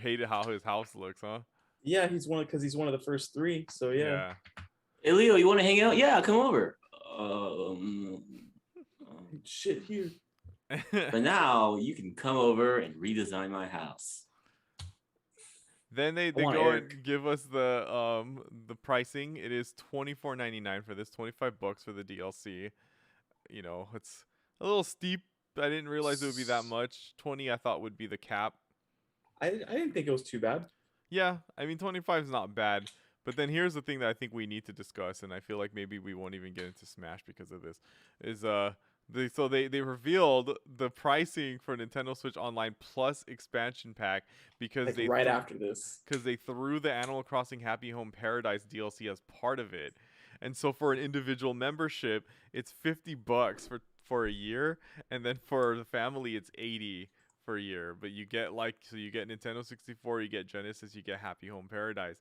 hated how his house looks, huh? Yeah, he's one of the first three. So yeah. Hey Leo, you want to hang out? Yeah, come over. Shit here. But now you can come over and redesign my house. Then they go and give us the pricing. It is $24.99 for this, $25 for the DLC. It's a little steep. I didn't realize it would be that much. 20 I thought would be the cap. I didn't think it was too bad. Yeah, I mean 25 is not bad. But then here's the thing that I think we need to discuss, and I feel like maybe we won't even get into Smash because of this. They revealed the pricing for Nintendo Switch Online Plus expansion pack because after this, because they threw the Animal Crossing Happy Home Paradise DLC as part of it, and so for an individual membership, it's $50 for a year, and then for the family, it's $80 for a year. But you get you get Nintendo 64, you get Genesis, you get Happy Home Paradise.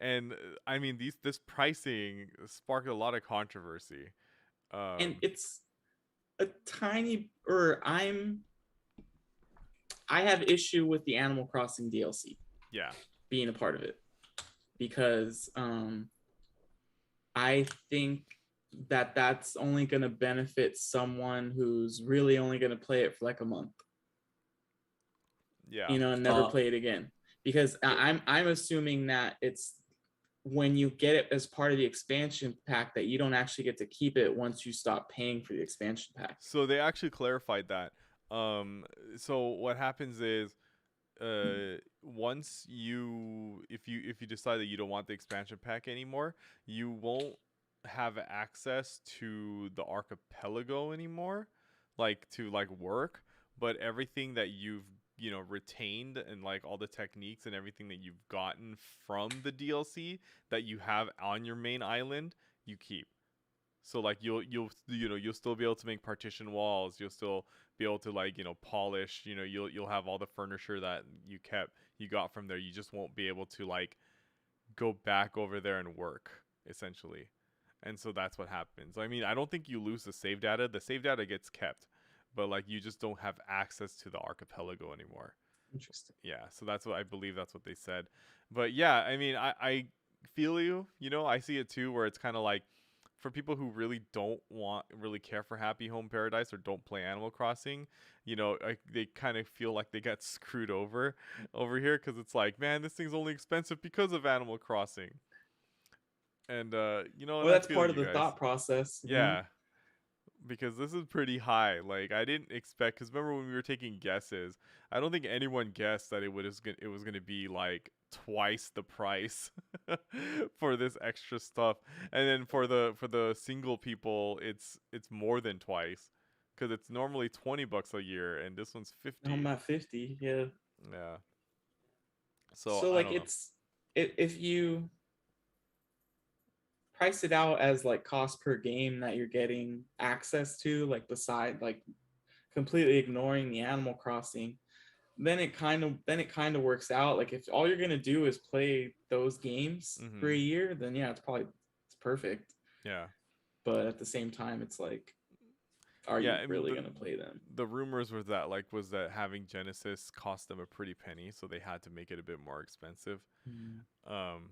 And I mean, this pricing sparked a lot of controversy. And it's a tiny, I have issue with the Animal Crossing DLC. Yeah. Being a part of it. Because I think that's only going to benefit someone who's really only going to play it for like a month. Yeah. And never play it again. Because I'm assuming that it's when you get it as part of the expansion pack that you don't actually get to keep it once you stop paying for the expansion pack. So they actually clarified that. So what happens is once if you decide that you don't want the expansion pack anymore, you won't have access to the archipelago anymore, like to like work, but everything that you've retained, and like all the techniques and everything that you've gotten from the DLC that you have on your main island, you keep. So like you'll still be able to make partition walls. You'll still be able to like polish. You'll have all the furniture that you got from there. You just won't be able to like go back over there and work essentially. And so that's what happens. I mean, I don't think you lose the save data. The save data gets kept, but like you just don't have access to the archipelago anymore. Interesting. Yeah, so that's what I believe. That's what they said. But yeah, I mean, I feel you. I see it too, where it's kind of like for people who really don't really care for Happy Home Paradise or don't play Animal Crossing, they kind of feel like they got screwed over here because it's like, man, this thing's only expensive because of Animal Crossing. And Well, and I that's feel part of you the guys. thought process. Yeah, because this is pretty high. Like I didn't expect, because remember when we were taking guesses, I don't think anyone guessed that it was gonna be like twice the price for this extra stuff, and then for the single people, it's more than twice, because it's normally $20 a year, and this one's I'm 50. at 50. Yeah. Yeah. So So I like don't know. if you price it out as like cost per game that you're getting access to, like beside like completely ignoring the Animal Crossing, then it kind of works out. Like if all you're gonna do is play those games for a Mhm. year, then yeah, it's perfect. Yeah. But at the same time, it's like, are Yeah, you I mean really the gonna play them? the rumors was that having Genesis cost them a pretty penny, so they had to make it a bit more expensive. Mm. Um,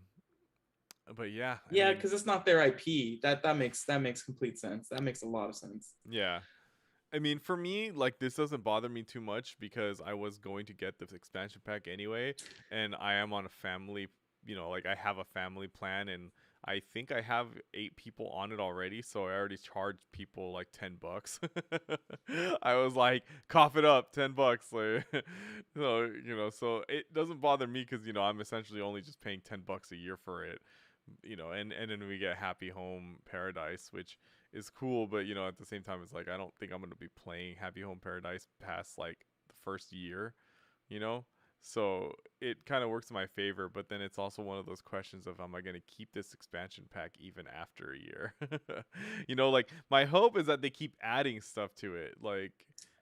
but yeah, I Yeah, mean, because it's not their IP. That makes complete sense. That makes a lot of sense. yeah. I mean, for me, like this doesn't bother me too much because I was going to get this expansion pack anyway, and I am on a family, like I have a family plan, and I think I have 8 people on it already, so I already charged people like $10. I was like, cough it up, $10. Like, so it doesn't bother me because I'm essentially only just paying $10 a year for it, and then we get Happy Home Paradise, which is cool, but at the same time, it's like I don't think I'm gonna be playing Happy Home Paradise past like the first year, you know. So it kind of works in my favor, but then it's also one of those questions of, am I gonna keep this expansion pack even after a year? Like my hope is that they keep adding stuff to it, like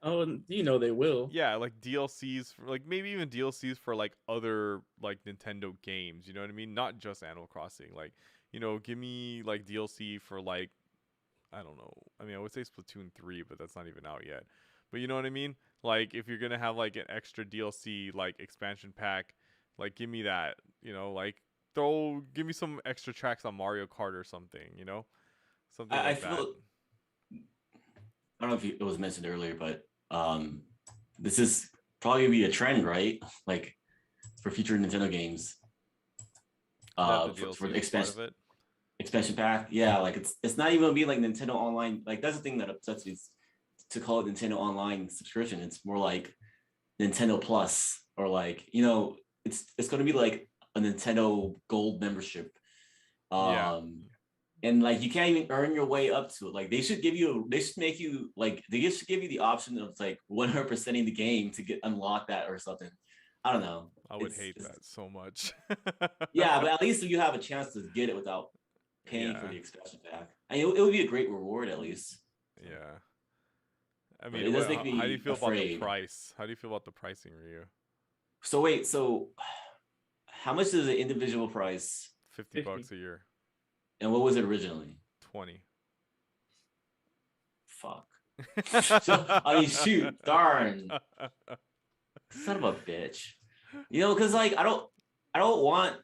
Oh, and they will. yeah, like DLCs for like maybe even DLCs for like other like Nintendo games. You know what I mean? Not just Animal Crossing. Like give me like DLC for like I don't know. I mean, I would say Splatoon 3, but that's not even out yet. But you know what I mean? Like if you're going to have like an extra DLC like expansion pack, like give me that, like give me some extra tracks on Mario Kart or something, Something I like that. feel I don't know if it was mentioned earlier, but this is probably gonna be a trend, right? Like for future Nintendo games, That the for DLC the is part of it. expansion pack. Yeah, like it's not even gonna be like Nintendo Online. Like that's the thing that upsets me is to call it Nintendo Online subscription. It's more like Nintendo Plus, or like it's gonna be like a Nintendo Gold membership. Yeah. And like you can't even earn your way up to it. Like they should make you like they should give you the option of like 100%ing the game to get unlock that or something. I don't know. I would hate It's that so much. yeah, but at least you have a chance to get it without paying for Yeah. the expansion pack. I mean, it would be a great reward at least. So, Yeah. I but mean, it does make how do you me feel about the afraid. price? How do you feel about the pricing, Ryu? So wait, so how much is the individual price, 50 50. bucks a year. and what was it originally? 20. Fuck. So I mean, shoot, darn, son of a bitch. Because like I don't want.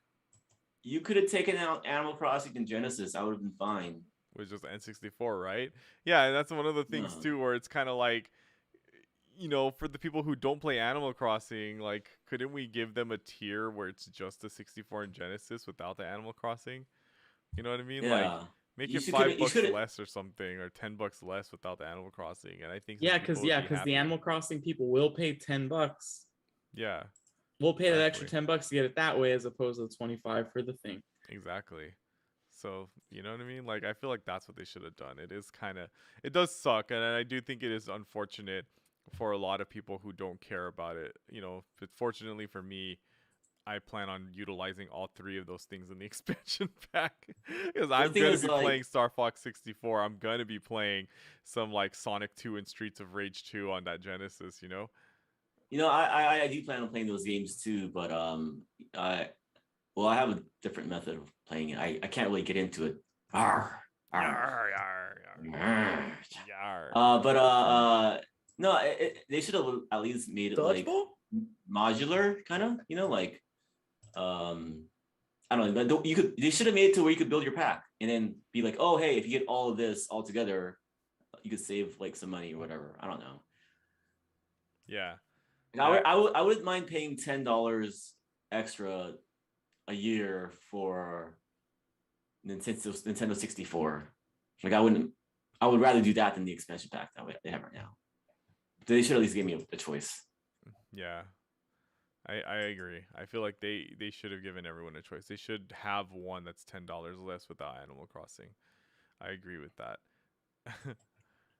You could have taken out Animal Crossing and Genesis. I would have been fine. Was just N64, right? Yeah, and that's one of the things No. too, where it's kind of like, for the people who don't play Animal Crossing, like, couldn't we give them a tier where it's just the 64 and Genesis without the Animal Crossing? You know what I mean? Like, Yeah. make You it should. five You bucks should. less or something, or $10 less without the Animal Crossing, and I think some Yeah, people because would yeah, be because the happy. Animal Crossing people will pay $10. Yeah, We'll pay that extra exactly. $10 to get it that way, as opposed to the 25 for the thing. Exactly. So, you know what I mean? Like, I feel like that's what they should have done. It does suck, and I do think it is unfortunate for a lot of people who don't care about it. But fortunately for me, I plan on utilizing all three of those things in the expansion pack because But the I'm thing gonna is, be like, playing Star Fox 64. I'm gonna be playing some like Sonic 2 and Streets of Rage 2 on that Genesis. I do plan on playing those games too, but I I have a different method of playing it. I can't really get into it. Arr, arr, Yar, yar, yar, arr. yar. No, they should have at least made it like Dodgeball? modular, kind of. Like I don't know. But they should have made it to where you could build your pack and then be like, oh hey, if you get all of this all together, you could save like some money or whatever. I don't know. Yeah. I wouldn't mind paying $10 extra a year for Nintendo 64. Like I would rather do that than the expansion pack that they have right now. They should at least give me a choice. Yeah. I agree. I feel like they should have given everyone a choice. They should have one that's $10 less without Animal Crossing. I agree with that.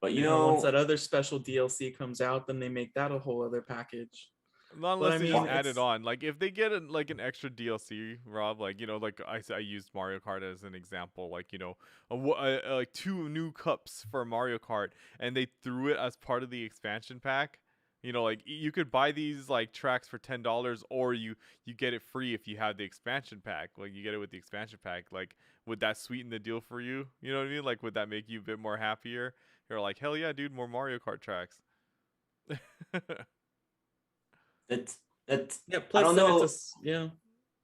But Once that other special DLC comes out, then they make that a whole other package. Not But unless I they mean, just add it on. Like if they get like an extra DLC, Rob, like like I used Mario Kart as an example. Like like 2 new cups for Mario Kart, and they threw it as part of the expansion pack. Like you could buy these like tracks for $10, or you get it free if you have the expansion pack. Like you get it with the expansion pack. Like would that sweeten the deal for you? You know what I mean? Like would that make you a bit more happier? You're like, hell yeah, dude, more Mario Kart tracks. that's yeah. I Plus, don't then know.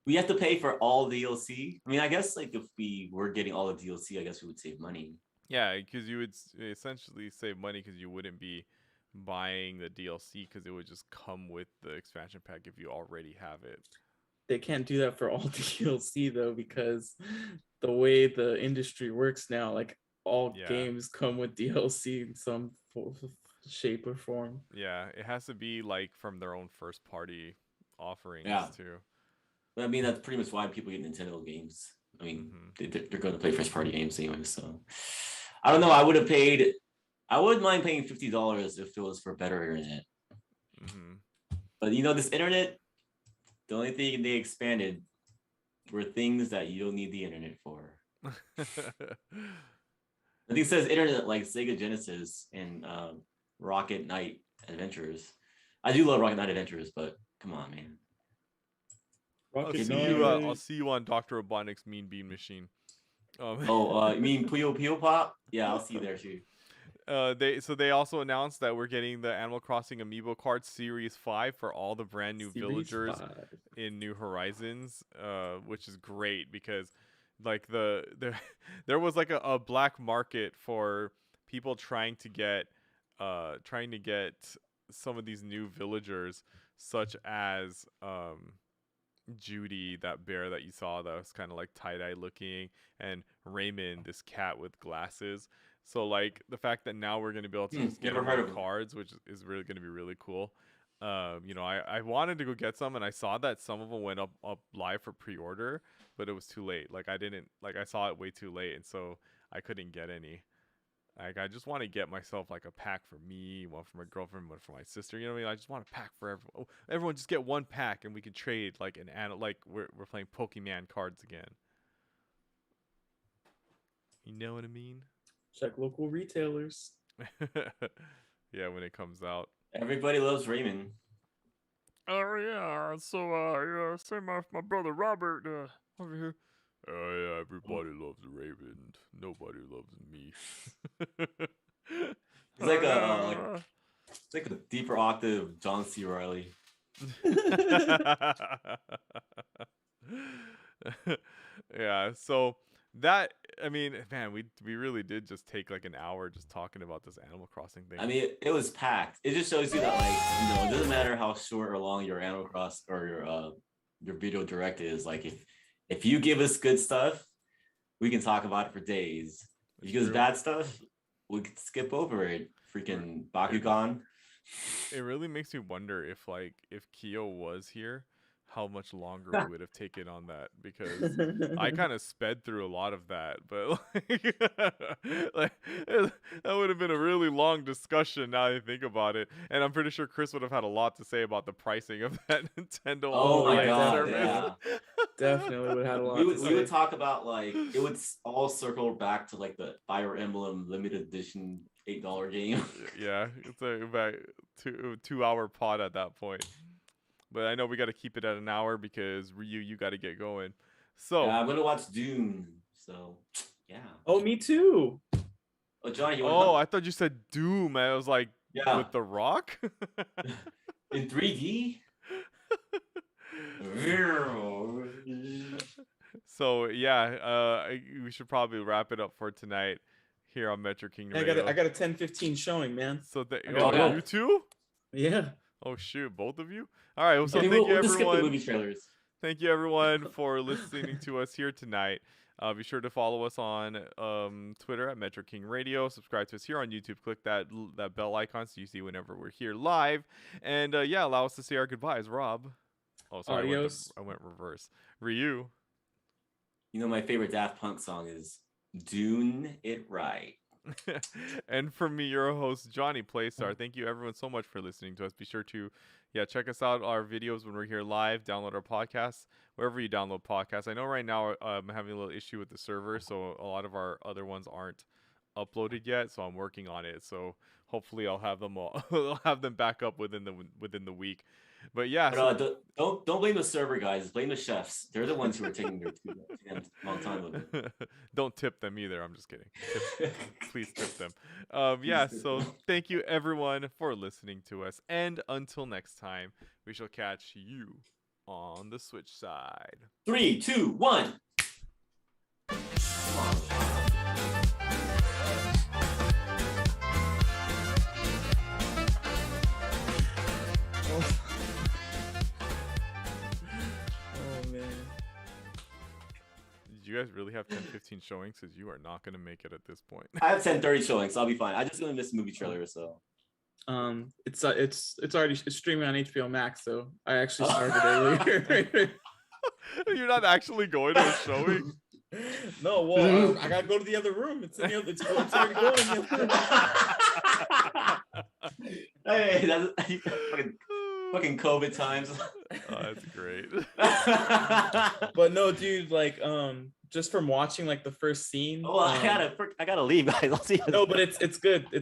We have to pay for all DLC. I mean, I guess like if we were getting all the DLC, I guess we would save money. Yeah, because you would essentially save money because you wouldn't be buying the DLC because it would just come with the expansion pack if you already have it. They can't do that for all DLC though, because the way the industry works now, like all games come with DLC in some shape or form. Yeah, it has to be like from their own first party offerings too. But I mean, that's pretty much why people get Nintendo games. I mean, they're going to play first party games anyway. So I don't know. I wouldn't mind paying $50 if it was for better internet. But this internet, the only thing they expanded were things that you don't need the internet for. I think it says internet like Sega Genesis and Rocket Knight Adventures. I do love Rocket Knight Adventures, but come on, man. I'll see you on Dr. Robotnik's Mean Bean Machine. You mean Puyo Pop? Yeah, I'll see you there too. They also announced that we're getting the Animal Crossing Amiibo Card Series 5 for all the brand new villagers in New Horizons, which is great because like there was like a black market for people trying to get some of these new villagers, such as Judy, that bear that you saw that was kind of like tie-dye looking, and Raymond, this cat with glasses. So like the fact that now we're going to be able to just get cards, which is really going to be really cool. I wanted to go get some, and I saw that some of them went up live for pre-order, but it was too late. Like I saw it way too late, and so I couldn't get any. Like I just want to get myself like a pack for me, one for my girlfriend, one for my sister. You know what I mean? I just want a pack for everyone. Oh, everyone just get one pack, and we can trade like like we're playing Pokemon cards again. You know what I mean? Check local retailers. Yeah, when it comes out. Everybody loves Raymond. Oh yeah, so say my brother Robert over here. Oh yeah, everybody loves Raymond. Nobody loves me. It's like a deeper octave John C. Reilly. Yeah, so that, I mean, man, we really did just take like an hour just talking about this Animal Crossing thing. I mean, it was packed. It just shows you that, like, it doesn't matter how short or long your Animal Cross or your video direct is. Like, if you give us good stuff, we can talk about it for days. If you give us bad stuff, we can skip over it. Freaking Bakugan. It really makes me wonder if Kyo was here, how much longer we would have taken on that, because I kind of sped through a lot of that, but like that would have been a really long discussion now that I think about it. And I'm pretty sure Chris would have had a lot to say about the pricing of that Nintendo Oh my Online god, service. yeah. Definitely would have had a lot to We say. would talk about like it would all circle back to like the Fire Emblem limited edition $8 game. Yeah, it's about 2 hour pod at that point. But I know we got to keep it at an hour because Ryu, you got to get going. So Yeah, I'm gonna watch Dune. So yeah. Oh, me too. Oh, Johnny, you oh, want I thought you said Doom. I was like, Yeah. with The Rock. in 3D? So yeah, we should probably wrap it up for tonight here on Metro King Radio. I got a 10-15 showing, man. So Oh, yeah. you too? Yeah. Oh shoot, both of you? All right. Well, so Okay, thank you we'll just skip the everyone. movie trailers. Thank you everyone for listening to us here tonight. Be sure to follow us on Twitter at Metro King Radio. Subscribe to us here on YouTube. Click that bell icon so you see whenever we're here live. And yeah, allow us to say our goodbyes. Rob. Oh, sorry. Adios. I went reverse. Ryu. You know, my favorite Daft Punk song is Dune It Right. And from me, your host, J-Playstar. Thank you everyone so much for listening to us. Be sure to check us out, our videos when we're here live. Download our podcasts wherever you download podcasts. I know right now I'm having a little issue with the server, so a lot of our other ones aren't uploaded yet, so I'm working on it. So hopefully I'll have them I'll have them back up within the week. But yeah, But, don't blame the server guys. Blame the chefs. They're the ones who are taking their too long time with it. Don't tip them either. I'm just kidding. Please tip them. Yeah, so thank you everyone for listening to us. And until next time, we shall catch you on the Switch side. 3, 2, 1. Come on. Oh man. Did you guys really have 10-15 showings? Because you are not going to make it at this point. I have 10:30 showing, so I'll be fine. I just gonna miss the movie trailer, so. It's already streaming on HBO Max, so I actually started earlier. You're not actually going to a showing? No, well, I gotta go to the other room. It's in the other. It's already going. In the other room. Hey, that's fucking COVID times. Oh, that's great. But no, dude, like, just from watching like the first scene. Oh, I gotta leave, guys. I'll see you. No, but it's good.